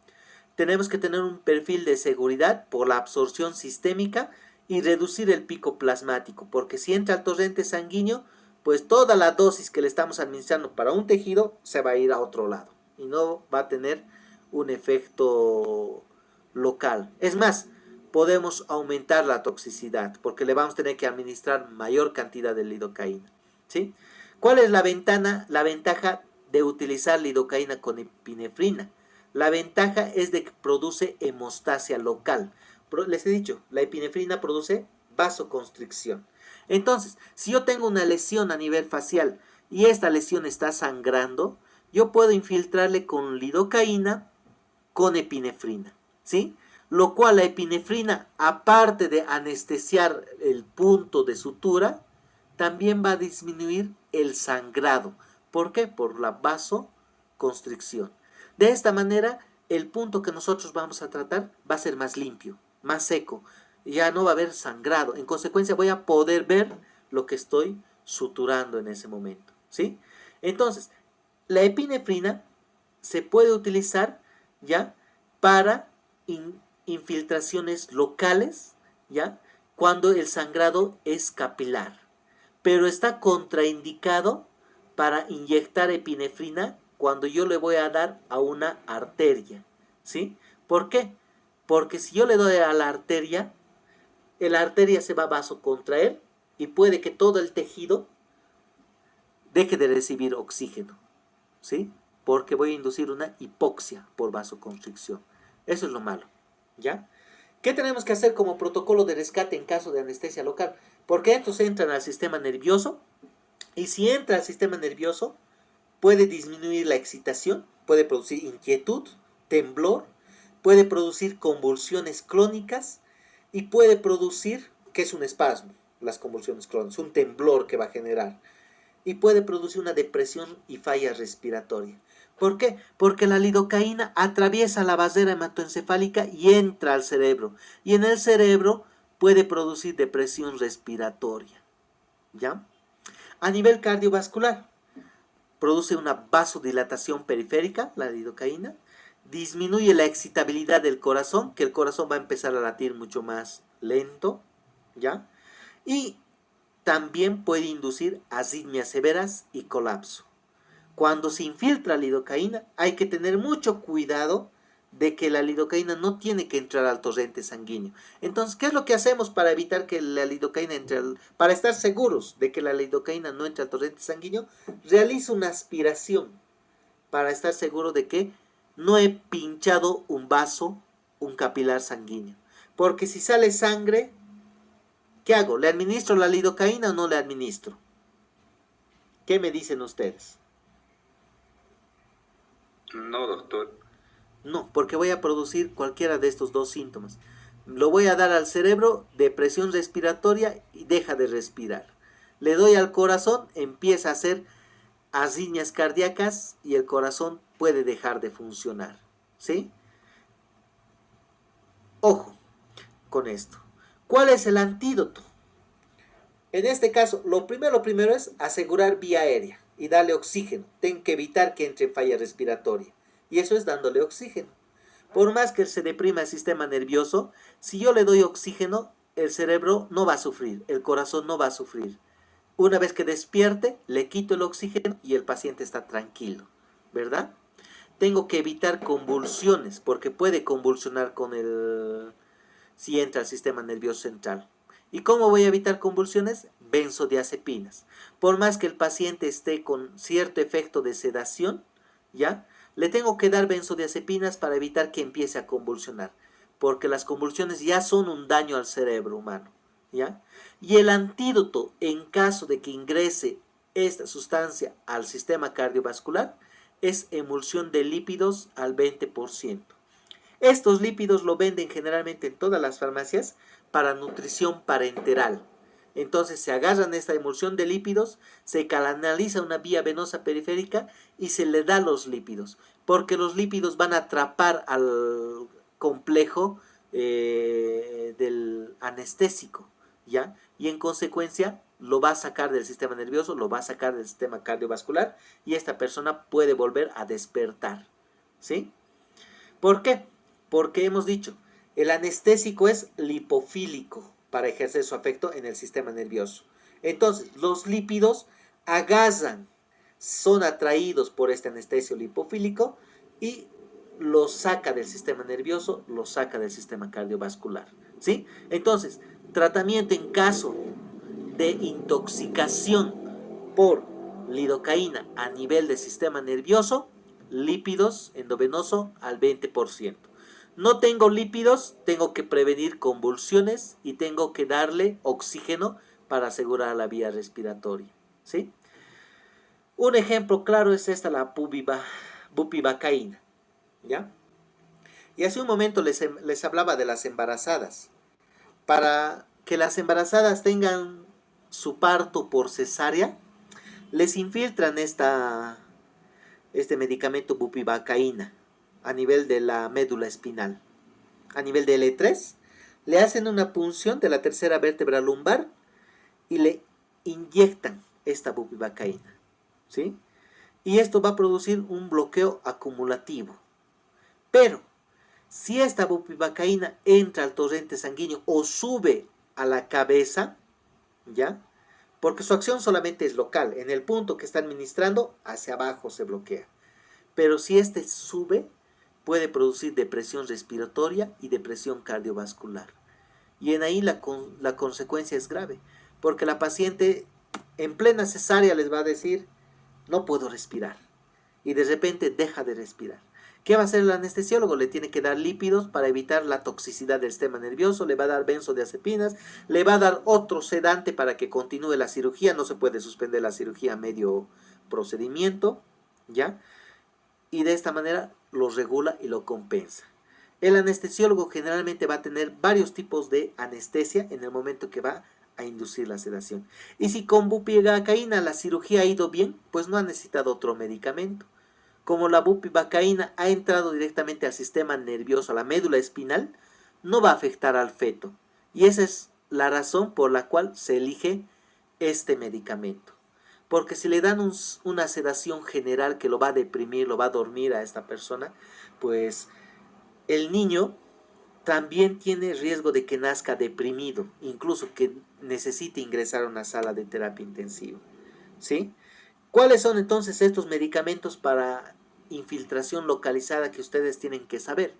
Tenemos que tener un perfil de seguridad por la absorción sistémica y reducir el pico plasmático, porque si entra al torrente sanguíneo, pues toda la dosis que le estamos administrando para un tejido se va a ir a otro lado y no va a tener un efecto local. Es más, podemos aumentar la toxicidad porque le vamos a tener que administrar mayor cantidad de lidocaína, ¿sí? ¿Cuál es la ventaja de utilizar lidocaína con epinefrina? La ventaja es de que produce hemostasia local. Les he dicho, la epinefrina produce vasoconstricción. Entonces, si yo tengo una lesión a nivel facial y esta lesión está sangrando, yo puedo infiltrarle con lidocaína con epinefrina, ¿sí? Lo cual la epinefrina, aparte de anestesiar el punto de sutura, también va a disminuir el sangrado. ¿Por qué? Por la vasoconstricción. De esta manera, el punto que nosotros vamos a tratar va a ser más limpio, más seco. Ya no va a haber sangrado. En consecuencia, voy a poder ver lo que estoy suturando en ese momento, ¿sí? Entonces, la epinefrina se puede utilizar, ¿ya?, para infiltraciones locales, ¿ya?, cuando el sangrado es capilar. Pero está contraindicado para inyectar epinefrina cuando yo le voy a dar a una arteria, ¿sí? ¿Por qué? Porque si yo le doy a la arteria se va a vasocontraer y puede que todo el tejido deje de recibir oxígeno, ¿sí? Porque voy a inducir una hipoxia por vasoconstricción. Eso es lo malo, ¿ya? ¿Qué tenemos que hacer como protocolo de rescate en caso de anestesia local? Porque estos entran al sistema nervioso y si entra al sistema nervioso puede disminuir la excitación, puede producir inquietud, temblor, puede producir convulsiones clónicas y puede producir, que es un espasmo, las convulsiones clónicas, un temblor que va a generar, y puede producir una depresión y falla respiratoria. ¿Por qué? Porque la lidocaína atraviesa la barrera hematoencefálica y entra al cerebro. Y en el cerebro puede producir depresión respiratoria, ¿ya? A nivel cardiovascular, produce una vasodilatación periférica, la lidocaína, disminuye la excitabilidad del corazón, que el corazón va a empezar a latir mucho más lento, ¿ya? Y también puede inducir arritmias severas y colapso. Cuando se infiltra lidocaína, hay que tener mucho cuidado de que la lidocaína no tiene que entrar al torrente sanguíneo. Entonces, ¿qué es lo que hacemos para evitar que la lidocaína entre para estar seguros de que la lidocaína no entre al torrente sanguíneo? Realizo una aspiración para estar seguro de que no he pinchado un vaso, un capilar sanguíneo. Porque si sale sangre, ¿qué hago? ¿Le administro la lidocaína o no le administro? ¿Qué me dicen ustedes? No, doctor. No, porque voy a producir cualquiera de estos dos síntomas. Lo voy a dar al cerebro, depresión respiratoria y deja de respirar. Le doy al corazón, empieza a hacer arritmias cardíacas y el corazón puede dejar de funcionar, ¿sí? Ojo con esto. ¿Cuál es el antídoto? En este caso, lo primero es asegurar vía aérea y darle oxígeno. Ten que evitar que entre falla respiratoria. Y eso es dándole oxígeno. Por más que se deprima el sistema nervioso, si yo le doy oxígeno, el cerebro no va a sufrir, el corazón no va a sufrir. Una vez que despierte, le quito el oxígeno y el paciente está tranquilo, ¿verdad? Tengo que evitar convulsiones, porque puede convulsionar si entra al sistema nervioso central. ¿Y cómo voy a evitar convulsiones? Benzodiazepinas. Por más que el paciente esté con cierto efecto de sedación, ¿ya?, le tengo que dar benzodiazepinas para evitar que empiece a convulsionar, porque las convulsiones ya son un daño al cerebro humano, ¿ya? Y el antídoto en caso de que ingrese esta sustancia al sistema cardiovascular es emulsión de lípidos al 20%. Estos lípidos lo venden generalmente en todas las farmacias para nutrición parenteral. Entonces se agarran esta emulsión de lípidos, se canaliza una vía venosa periférica y se le da los lípidos, porque los lípidos van a atrapar al complejo del anestésico, ¿ya? Y en consecuencia lo va a sacar del sistema nervioso, lo va a sacar del sistema cardiovascular y esta persona puede volver a despertar, ¿sí? ¿Por qué? Porque hemos dicho, el anestésico es lipofílico para ejercer su efecto en el sistema nervioso. Entonces, los lípidos agarran, son atraídos por este anestesio lipofílico y los saca del sistema nervioso, los saca del sistema cardiovascular, ¿sí? Entonces, tratamiento en caso de intoxicación por lidocaína a nivel del sistema nervioso, lípidos endovenoso al 20%. No tengo lípidos, tengo que prevenir convulsiones y tengo que darle oxígeno para asegurar la vía respiratoria, ¿sí? Un ejemplo claro es esta, la bupivacaína, ¿ya? Y hace un momento les hablaba de las embarazadas. Para que las embarazadas tengan su parto por cesárea, les infiltran este medicamento bupivacaína a nivel de la médula espinal, a nivel de L3, le hacen una punción de la tercera vértebra lumbar y le inyectan esta bupivacaína, ¿sí? Y esto va a producir un bloqueo acumulativo. Pero si esta bupivacaína entra al torrente sanguíneo o sube a la cabeza, ¿ya? Porque su acción solamente es local, en el punto que está administrando, hacia abajo se bloquea. Pero si este sube, puede producir depresión respiratoria y depresión cardiovascular. Y en ahí la consecuencia es grave, porque la paciente en plena cesárea les va a decir, no puedo respirar. Y de repente deja de respirar. ¿Qué va a hacer el anestesiólogo? Le tiene que dar lípidos para evitar la toxicidad del sistema nervioso, le va a dar benzodiazepinas, le va a dar otro sedante para que continúe la cirugía, no se puede suspender la cirugía a medio procedimiento, ¿ya? Y de esta manera lo regula y lo compensa. El anestesiólogo generalmente va a tener varios tipos de anestesia en el momento que va a inducir la sedación. Y si con bupivacaína la cirugía ha ido bien, pues no ha necesitado otro medicamento. Como la bupivacaína ha entrado directamente al sistema nervioso, a la médula espinal, no va a afectar al feto. Y esa es la razón por la cual se elige este medicamento. Porque si le dan una sedación general que lo va a deprimir, lo va a dormir a esta persona, pues el niño también tiene riesgo de que nazca deprimido, incluso que necesite ingresar a una sala de terapia intensiva, ¿sí? ¿Cuáles son entonces estos medicamentos para infiltración localizada que ustedes tienen que saber?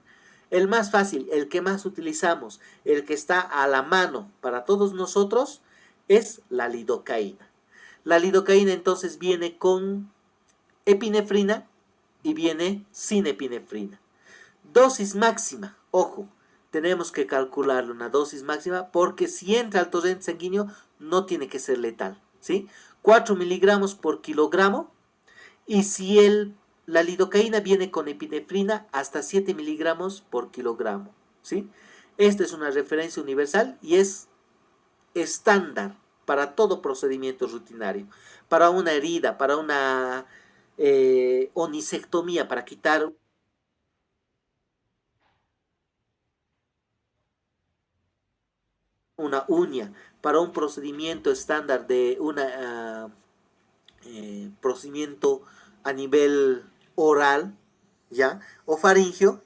El más fácil, el que más utilizamos, el que está a la mano para todos nosotros, es la lidocaína. La lidocaína entonces viene con epinefrina y viene sin epinefrina. Dosis máxima, ojo, tenemos que calcular una dosis máxima porque si entra al torrente sanguíneo no tiene que ser letal, ¿sí? 4 miligramos por kilogramo, y si la lidocaína viene con epinefrina, hasta 7 miligramos por kilogramo, ¿sí? Esta es una referencia universal y es estándar para todo procedimiento rutinario, para una herida, para una onisectomía, para quitar una uña, para un procedimiento estándar de una procedimiento a nivel oral, ¿ya? O faringio,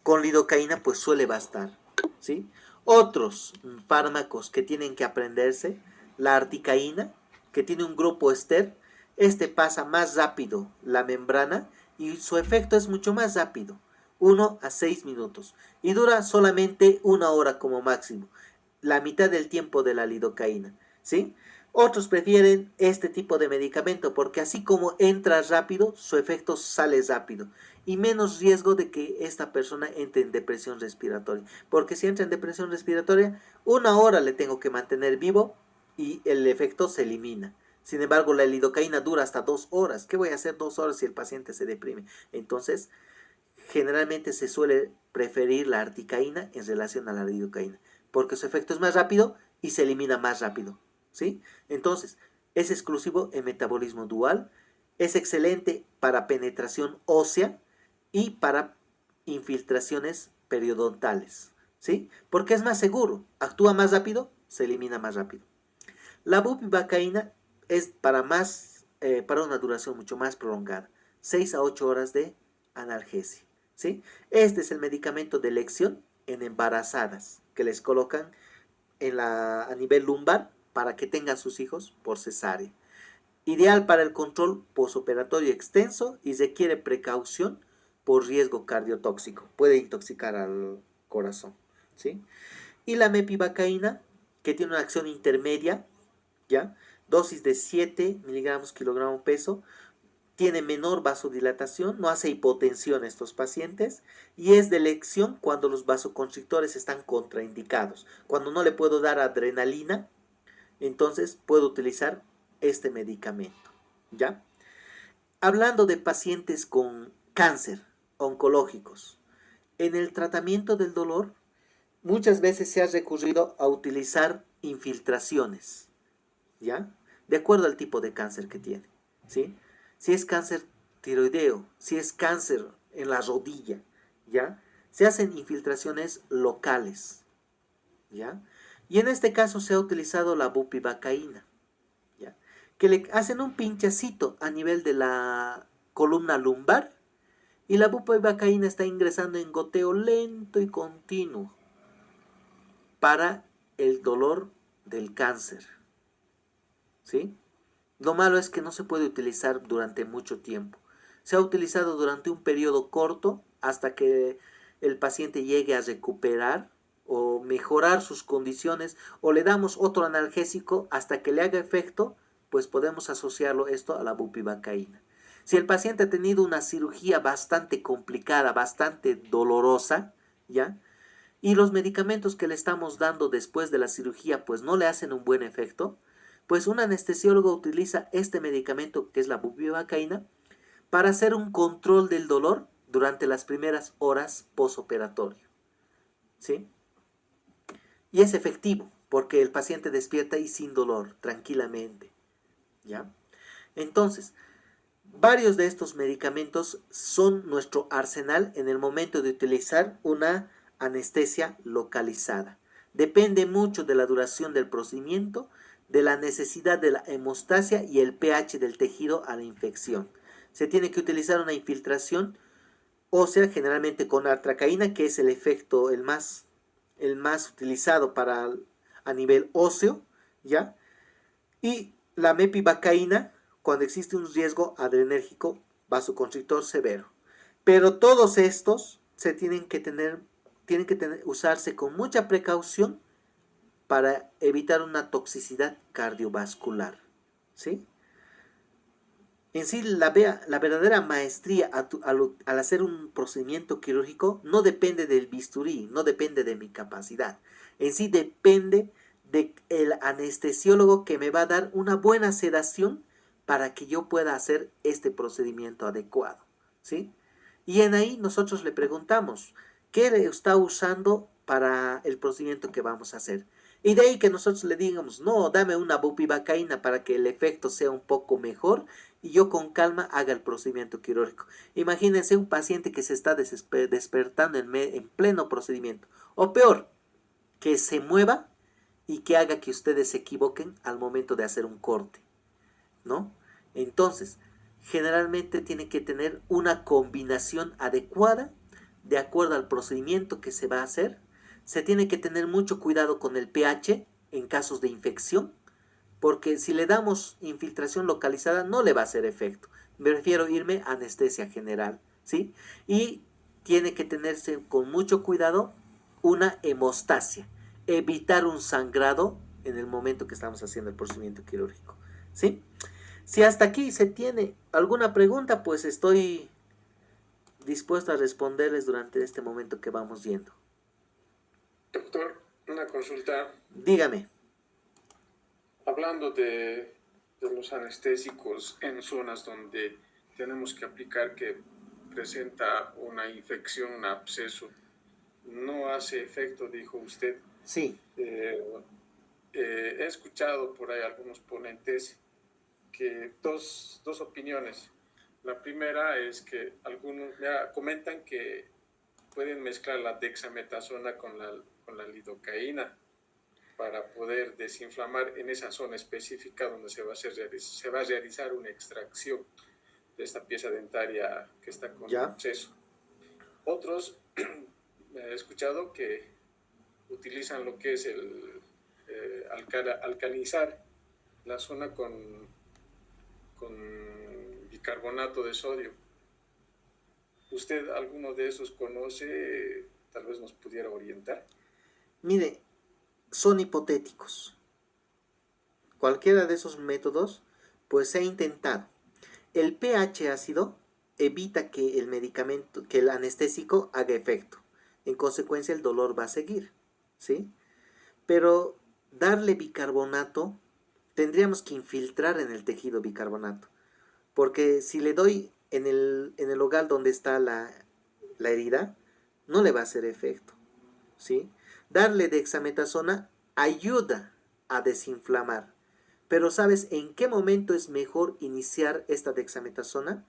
con lidocaína pues suele bastar, ¿sí? Otros fármacos que tienen que aprenderse, la articaína, que tiene un grupo ester, este pasa más rápido la membrana y su efecto es mucho más rápido, 1 a 6 minutos, y dura solamente 1 hora como máximo, la mitad del tiempo de la lidocaína, ¿sí? Otros prefieren este tipo de medicamento porque así como entra rápido, su efecto sale rápido y menos riesgo de que esta persona entre en depresión respiratoria. Porque si entra en depresión respiratoria, 1 hora le tengo que mantener vivo y el efecto se elimina. Sin embargo, la lidocaína dura hasta 2 horas. ¿Qué voy a hacer 2 horas si el paciente se deprime? Entonces, generalmente se suele preferir la articaína en relación a la lidocaína porque su efecto es más rápido y se elimina más rápido, ¿sí? Entonces, es exclusivo en metabolismo dual, es excelente para penetración ósea y para infiltraciones periodontales, ¿sí? Porque es más seguro, actúa más rápido, se elimina más rápido. La bupivacaína es para una duración mucho más prolongada, 6 a 8 horas de analgesia, ¿sí? Este es el medicamento de elección en embarazadas que les colocan a nivel lumbar para que tengan sus hijos por cesárea. Ideal para el control posoperatorio extenso y requiere precaución por riesgo cardiotóxico. Puede intoxicar al corazón, ¿sí? Y la mepivacaína, que tiene una acción intermedia, ¿ya? Dosis de 7 miligramos kilogramo peso, tiene menor vasodilatación, no hace hipotensión a estos pacientes y es de elección cuando los vasoconstrictores están contraindicados. Cuando no le puedo dar adrenalina, entonces puedo utilizar este medicamento, ¿ya? Hablando de pacientes con cáncer oncológicos, en el tratamiento del dolor muchas veces se ha recurrido a utilizar infiltraciones, ¿ya? De acuerdo al tipo de cáncer que tiene, ¿sí? Si es cáncer tiroideo, si es cáncer en la rodilla, ¿ya? Se hacen infiltraciones locales, ¿ya? Y en este caso se ha utilizado la bupivacaína, ¿ya? Que le hacen un pinchacito a nivel de la columna lumbar y la bupivacaína está ingresando en goteo lento y continuo para el dolor del cáncer, ¿sí? Lo malo es que no se puede utilizar durante mucho tiempo. Se ha utilizado durante un periodo corto hasta que el paciente llegue a recuperar o mejorar sus condiciones o le damos otro analgésico hasta que le haga efecto, pues podemos asociarlo esto a la bupivacaína. Si el paciente ha tenido una cirugía bastante complicada, bastante dolorosa, ¿ya? Y los medicamentos que le estamos dando después de la cirugía pues no le hacen un buen efecto, pues un anestesiólogo utiliza este medicamento que es la bupivacaína para hacer un control del dolor durante las primeras horas posoperatorio, ¿sí? Y es efectivo porque el paciente despierta y sin dolor, tranquilamente, ¿ya? Entonces, varios de estos medicamentos son nuestro arsenal en el momento de utilizar una anestesia localizada. Depende mucho de la duración del procedimiento, de la necesidad de la hemostasia y el pH del tejido a la infección. Se tiene que utilizar una infiltración ósea, generalmente con artracaína, que es el efecto el más utilizado a nivel óseo, ¿ya? Y la mepivacaína cuando existe un riesgo adrenérgico vasoconstrictor severo. Pero todos estos se usarse con mucha precaución para evitar una toxicidad cardiovascular, ¿sí? En sí, la verdadera maestría al hacer un procedimiento quirúrgico no depende del bisturí, no depende de mi capacidad. En sí depende del anestesiólogo que me va a dar una buena sedación para que yo pueda hacer este procedimiento adecuado, ¿sí? Y en ahí nosotros le preguntamos, ¿qué le está usando para el procedimiento que vamos a hacer? Y de ahí que nosotros le digamos, no, dame una bupivacaína para que el efecto sea un poco mejor y yo con calma haga el procedimiento quirúrgico. Imagínense un paciente que se está despertando en pleno procedimiento. O peor, que se mueva y que haga que ustedes se equivoquen al momento de hacer un corte, ¿no? Entonces, generalmente tiene que tener una combinación adecuada de acuerdo al procedimiento que se va a hacer. Se tiene que tener mucho cuidado con el pH en casos de infección, porque si le damos infiltración localizada no le va a hacer efecto. Me refiero a irme a anestesia general, ¿sí? Y tiene que tenerse con mucho cuidado una hemostasia, evitar un sangrado en el momento que estamos haciendo el procedimiento quirúrgico, ¿sí? Si hasta aquí se tiene alguna pregunta, pues estoy dispuesto a responderles durante este momento que vamos yendo. Doctor, una consulta. Dígame. Hablando de los anestésicos en zonas donde tenemos que aplicar que presenta una infección, un absceso, no hace efecto, dijo usted. Sí. He escuchado por ahí algunos ponentes que dos opiniones. La primera es que algunos comentan que pueden mezclar la dexametasona con la lidocaína para poder desinflamar en esa zona específica donde se va a realizar una extracción de esta pieza dentaria que está con absceso. Otros he escuchado que utilizan lo que es el alcalinizar la zona con con bicarbonato de sodio. ¿Usted alguno de esos conoce? Tal vez nos pudiera orientar. Mire, son hipotéticos. Cualquiera de esos métodos, pues se ha intentado. El pH ácido evita que el medicamento, que el anestésico haga efecto. En consecuencia, el dolor va a seguir, ¿sí? Pero darle bicarbonato, tendríamos que infiltrar en el tejido bicarbonato. Porque si le doy en el lugar donde está la herida, no le va a hacer efecto, ¿sí? Darle dexametasona ayuda a desinflamar. Pero ¿sabes en qué momento es mejor iniciar esta dexametasona?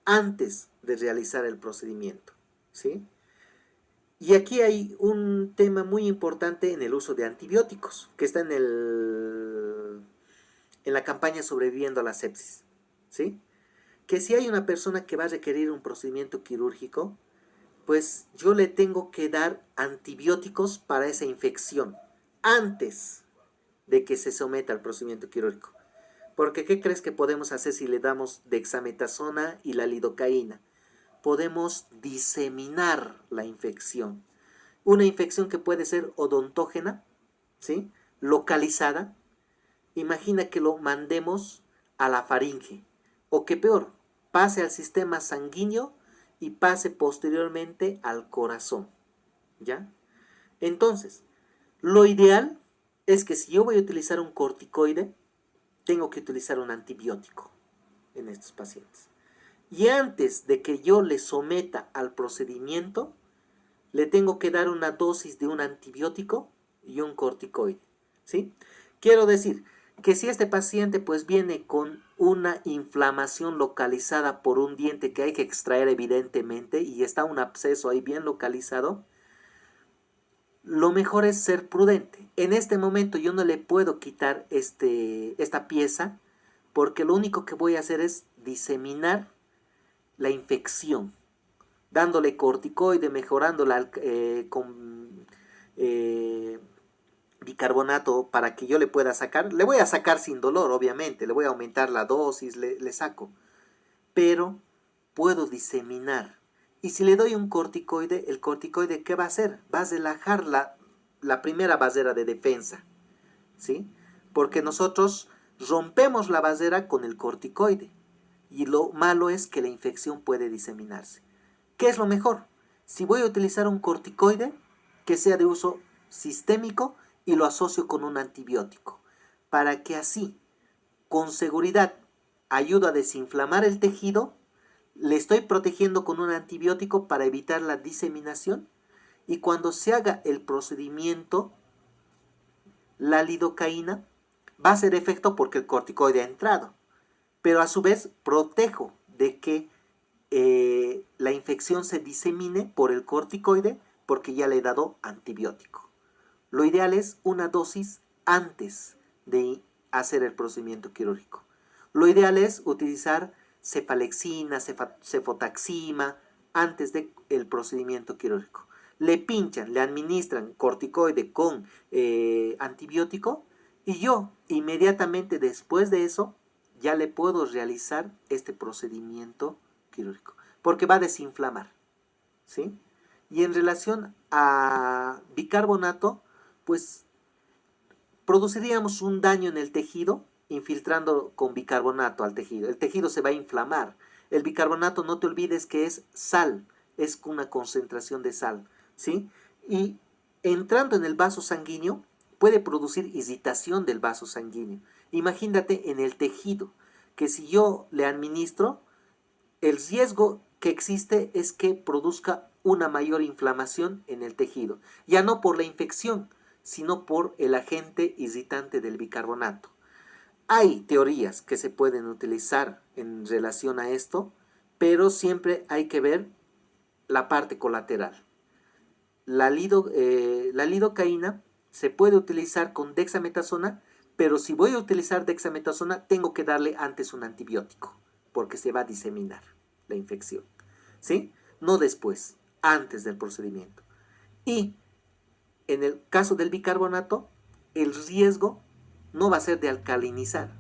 Antes de realizar el procedimiento, ¿sí? Y aquí hay un tema muy importante en el uso de antibióticos, que está en la campaña Sobreviviendo a la Sepsis, ¿sí? Que si hay una persona que va a requerir un procedimiento quirúrgico, pues yo le tengo que dar antibióticos para esa infección antes de que se someta al procedimiento quirúrgico. Porque ¿qué crees que podemos hacer si le damos dexametasona y la lidocaína? Podemos diseminar la infección. Una infección que puede ser odontógena, ¿sí? Localizada. Imagina que lo mandemos a la faringe. O que peor, pase al sistema sanguíneo y pase posteriormente al corazón. ¿Ya? Entonces, lo ideal es que si yo voy a utilizar un corticoide, tengo que utilizar un antibiótico en estos pacientes. Y antes de que yo le someta al procedimiento, le tengo que dar una dosis de un antibiótico y un corticoide, ¿sí? Quiero decir que si este paciente pues viene con una inflamación localizada por un diente que hay que extraer evidentemente y está un absceso ahí bien localizado, lo mejor es ser prudente. En este momento yo no le puedo quitar esta pieza porque lo único que voy a hacer es diseminar la infección, dándole corticoide, mejorándola con bicarbonato para que yo le pueda sacar. Le voy a sacar sin dolor, obviamente, le voy a aumentar la dosis, le saco. Pero puedo diseminar. Y si le doy un corticoide, el corticoide, ¿qué va a hacer? Va a relajar la primera barrera de defensa, ¿sí? Porque nosotros rompemos la barrera con el corticoide. Y lo malo es que la infección puede diseminarse. ¿Qué es lo mejor? Si voy a utilizar un corticoide, que sea de uso sistémico y lo asocio con un antibiótico, para que así, con seguridad, ayuda a desinflamar el tejido, le estoy protegiendo con un antibiótico para evitar la diseminación y cuando se haga el procedimiento, la lidocaína va a hacer efecto porque el corticoide ha entrado, pero a su vez protejo de que la infección se disemine por el corticoide porque ya le he dado antibiótico. Lo ideal es una dosis antes de hacer el procedimiento quirúrgico. Lo ideal es utilizar cefalexina, cefotaxima antes del procedimiento quirúrgico. Le pinchan, le administran corticoide con antibiótico y yo inmediatamente después de eso ya le puedo realizar este procedimiento quirúrgico porque va a desinflamar, ¿sí? Y en relación a bicarbonato, pues produciríamos un daño en el tejido infiltrando con bicarbonato al tejido. El tejido se va a inflamar. El bicarbonato, no te olvides que es sal, es una concentración de sal, ¿sí? Y entrando en el vaso sanguíneo, puede producir irritación del vaso sanguíneo. Imagínate en el tejido, que si yo le administro, el riesgo que existe es que produzca una mayor inflamación en el tejido, ya no por la infección, sino por el agente irritante del bicarbonato. Hay teorías que se pueden utilizar en relación a esto, pero siempre hay que ver la parte colateral. La lidocaína se puede utilizar con dexametasona, pero si voy a utilizar dexametasona, tengo que darle antes un antibiótico, porque se va a diseminar la infección, ¿sí? No después, antes del procedimiento. Y en el caso del bicarbonato, el riesgo no va a ser de alcalinizar.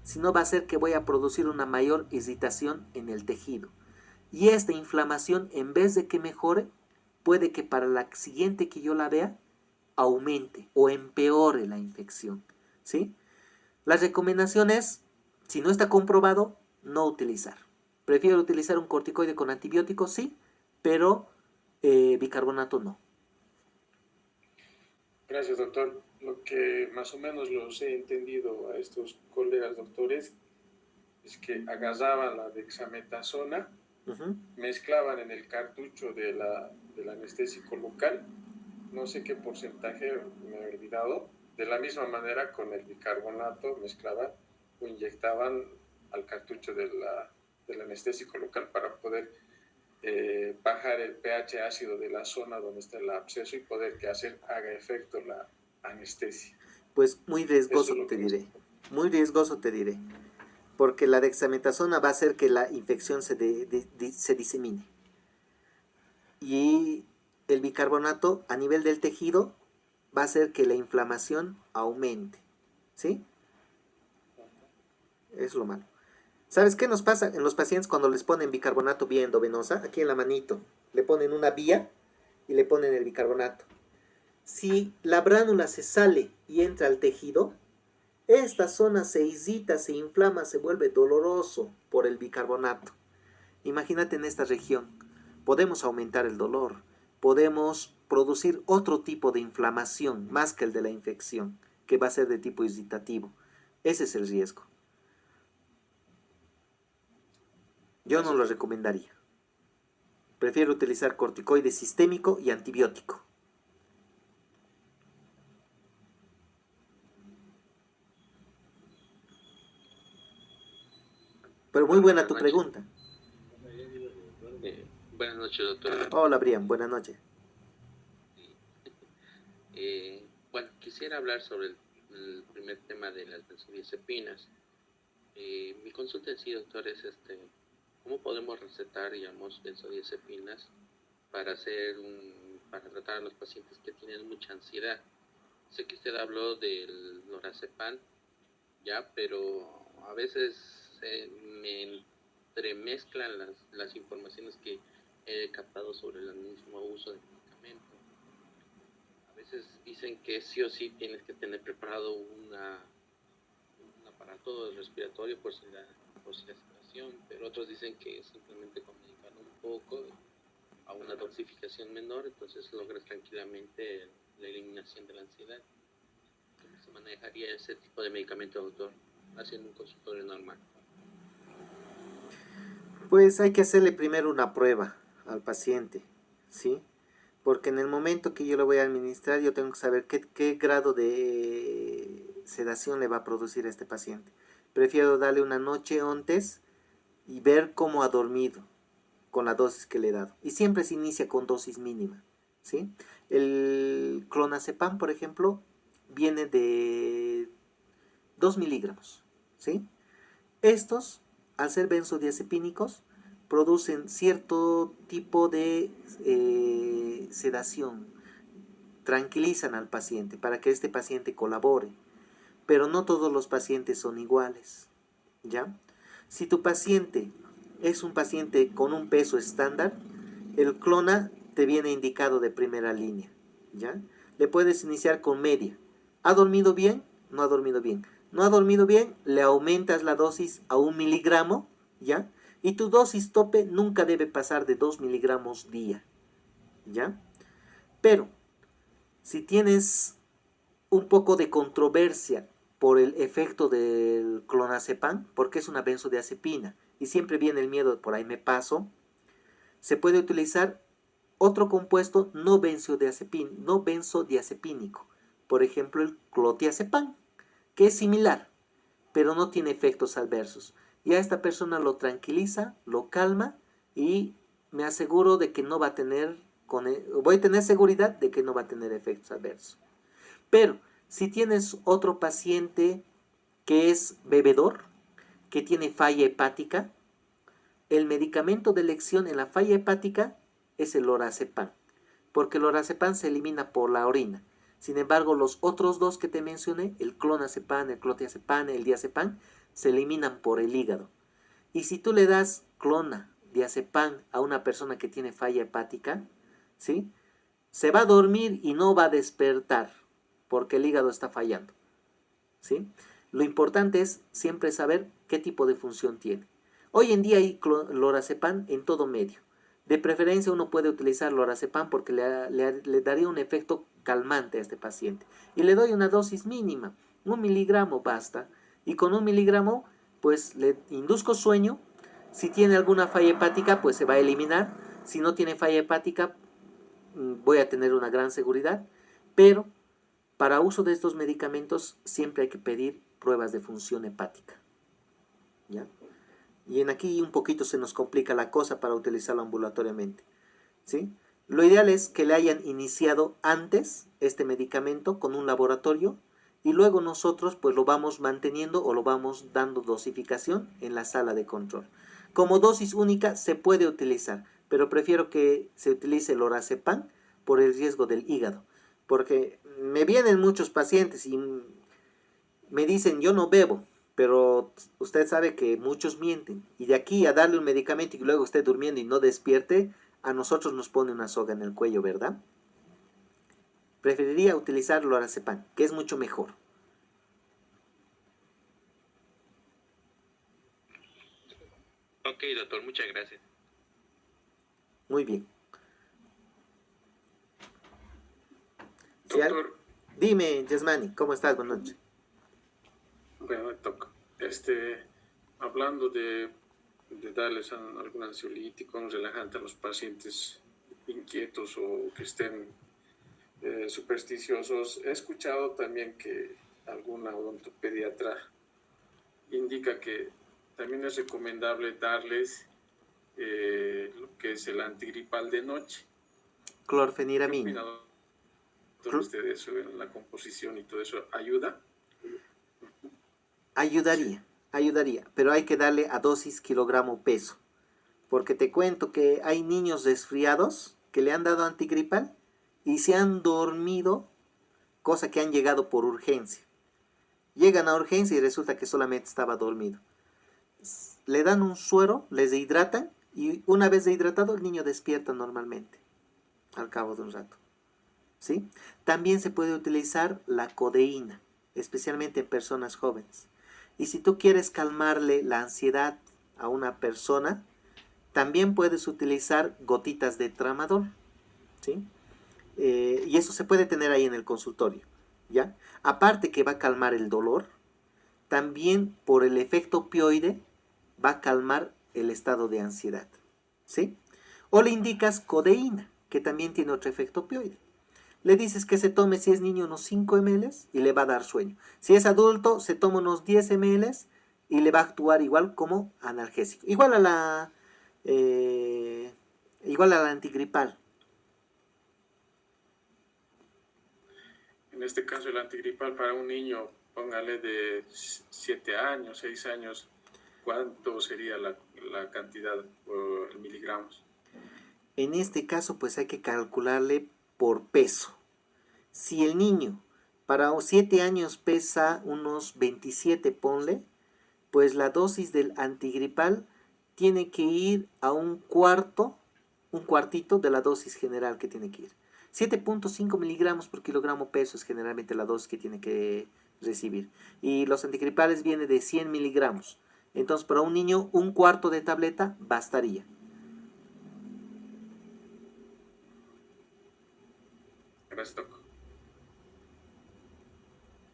sino va a hacer que voy a producir una mayor irritación en el tejido. Y esta inflamación, en vez de que mejore, puede que para la siguiente que yo la vea, aumente o empeore la infección, ¿sí? La recomendación es, si no está comprobado, no utilizar. Prefiero utilizar un corticoide con antibióticos, sí, pero bicarbonato no. Gracias, doctor. Lo que más o menos los he entendido a estos colegas doctores es que agarraban la dexametasona, mezclaban en el cartucho del anestésico local, no sé qué porcentaje, me he olvidado, de la misma manera con el bicarbonato mezclaban o inyectaban al cartucho del anestésico local para poder bajar el pH ácido de la zona donde está el absceso y poder que haga efecto la anestesia. Pues muy riesgoso Eso es lo te que diré, muy riesgoso te diré, porque la dexametasona va a hacer que la infección se disemine. Y el bicarbonato a nivel del tejido va a hacer que la inflamación aumente, ¿sí? Es lo malo. ¿Sabes qué nos pasa en los pacientes cuando les ponen bicarbonato vía endovenosa? Aquí en la manito, le ponen una vía y le ponen el bicarbonato. Si la bránula se sale y entra al tejido, esta zona se irrita, se inflama, se vuelve doloroso por el bicarbonato. Imagínate en esta región, podemos aumentar el dolor, podemos producir otro tipo de inflamación más que el de la infección, que va a ser de tipo irritativo. Ese es el riesgo. Yo no lo recomendaría. Prefiero utilizar corticoide sistémico y antibiótico. Pero muy buena tu pregunta. Buenas noches, doctor. Hola, Brian, buenas noches. Bueno, quisiera hablar sobre el primer tema de las benzodiazepinas. Mi consulta en sí, doctor, es ¿cómo podemos recetar, digamos, benzodiazepinas para tratar a los pacientes que tienen mucha ansiedad? Sé que usted habló del lorazepam, ya, pero a veces me entremezclan las informaciones que he captado sobre el mismo uso del medicamento. A veces dicen que sí o sí tienes que tener preparado un aparato respiratorio por si la situación, pero otros dicen que simplemente con medicarlo un poco a una dosificación menor, entonces logras tranquilamente la eliminación de la ansiedad. ¿Cómo se manejaría ese tipo de medicamento, doctor, haciendo un consultorio normal? Pues hay que hacerle primero una prueba al paciente, ¿sí? Porque en el momento que yo le voy a administrar, yo tengo que saber qué grado de sedación le va a producir a este paciente. Prefiero darle una noche antes y ver cómo ha dormido con la dosis que le he dado. Y siempre se inicia con dosis mínima, ¿sí? El clonazepam, por ejemplo, viene de 2 miligramos, ¿sí? Estos, al ser benzodiazepínicos, producen cierto tipo de sedación, tranquilizan al paciente para que este paciente colabore, pero no todos los pacientes son iguales, ¿ya? Si tu paciente es un paciente con un peso estándar, el clona te viene indicado de primera línea, ¿ya? Le puedes iniciar con media. ¿Ha dormido bien? No ha dormido bien. No ha dormido bien, le aumentas la dosis a 1 miligramo, ¿ya? Y tu dosis tope nunca debe pasar de 2 miligramos día, ¿ya? Pero, si tienes un poco de controversia por el efecto del clonazepam, porque es una benzodiazepina, y siempre viene el miedo, por ahí me paso, se puede utilizar otro compuesto no benzodiazepínico, por ejemplo el clotiazepam, que es similar, pero no tiene efectos adversos. Y a esta persona lo tranquiliza, lo calma y me aseguro de que no va a tener, voy a tener seguridad de que no va a tener efectos adversos. Pero si tienes otro paciente que es bebedor, que tiene falla hepática, el medicamento de elección en la falla hepática es el lorazepam, porque el lorazepam se elimina por la orina. Sin embargo, los otros dos que te mencioné, el clonazepam, el clotiazepam, el diazepam, se eliminan por el hígado. Y si tú le das clonazepam a una persona que tiene falla hepática, ¿sí? Se va a dormir y no va a despertar porque el hígado está fallando, ¿sí? Lo importante es siempre saber qué tipo de función tiene. Hoy en día hay lorazepam en todo medio. De preferencia uno puede utilizar lorazepam porque le daría un efecto calmante a este paciente. Y le doy una dosis mínima, 1 miligramo basta. Y con 1 miligramo pues le induzco sueño. Si tiene alguna falla hepática pues se va a eliminar. Si no tiene falla hepática voy a tener una gran seguridad. Pero para uso de estos medicamentos siempre hay que pedir pruebas de función hepática, ¿ya? Y en aquí un poquito se nos complica la cosa para utilizarlo ambulatoriamente, ¿sí? Lo ideal es que le hayan iniciado antes este medicamento con un laboratorio y luego nosotros pues lo vamos manteniendo o lo vamos dando dosificación en la sala de control. Como dosis única se puede utilizar, pero prefiero que se utilice el lorazepam por el riesgo del hígado, porque me vienen muchos pacientes y me dicen yo no bebo, pero usted sabe que muchos mienten. Y de aquí a darle un medicamento y que luego esté durmiendo y no despierte, a nosotros nos pone una soga en el cuello, ¿verdad? Preferiría utilizar lorazepam, que es mucho mejor. Ok, doctor, muchas gracias. Muy bien. Doctor, Dime, Yasmani, ¿cómo estás? Buenas noches. bueno, doctor, hablando de darles algún ansiolítico, un relajante a los pacientes inquietos o que estén supersticiosos, he escuchado también que alguna odontopediatra indica que también es recomendable darles lo que es el antigripal de noche. ¿Qué Clorfeniramina. opina usted de eso, en la composición y todo eso? ¿Ayuda? Ayudaría, pero hay que darle a dosis kilogramo peso. Porque te cuento que hay niños resfriados que le han dado antigripal y se han dormido, cosa que han llegado por urgencia. Llegan a urgencia y resulta que solamente estaba dormido. Le dan un suero, les hidratan y una vez deshidratado el niño despierta normalmente al cabo de un rato, ¿sí? También se puede utilizar la codeína, especialmente en personas jóvenes. Y si tú quieres calmarle la ansiedad a una persona, también puedes utilizar gotitas de tramadol, ¿sí? Y eso se puede tener ahí en el consultorio, ¿ya? Aparte que va a calmar el dolor, también por el efecto opioide va a calmar el estado de ansiedad, ¿sí? O le indicas codeína, que también tiene otro efecto opioide. Le dices que se tome, si es niño, unos 5 ml y le va a dar sueño. Si es adulto, se toma unos 10 ml y le va a actuar igual como analgésico. Igual a la antigripal. En este caso, el antigripal para un niño, póngale de 7 años, 6 años, ¿cuánto sería la cantidad o miligramos? En este caso, pues hay que calcularle por peso. Si el niño para 7 años pesa unos 27, ponle, pues la dosis del antigripal tiene que ir a un cuartito de la dosis general que tiene que ir. 7.5 miligramos por kilogramo peso es generalmente la dosis que tiene que recibir. Y los antigripales vienen de 100 miligramos. Entonces, para un niño, un cuarto de tableta bastaría. Gracias, doctor.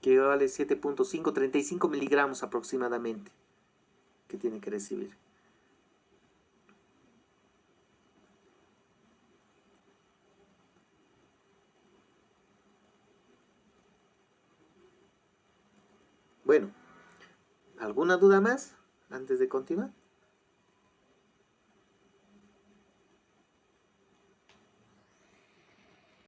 Que vale 7.5, 35 miligramos aproximadamente que tiene que recibir. Bueno, ¿alguna duda más antes de continuar?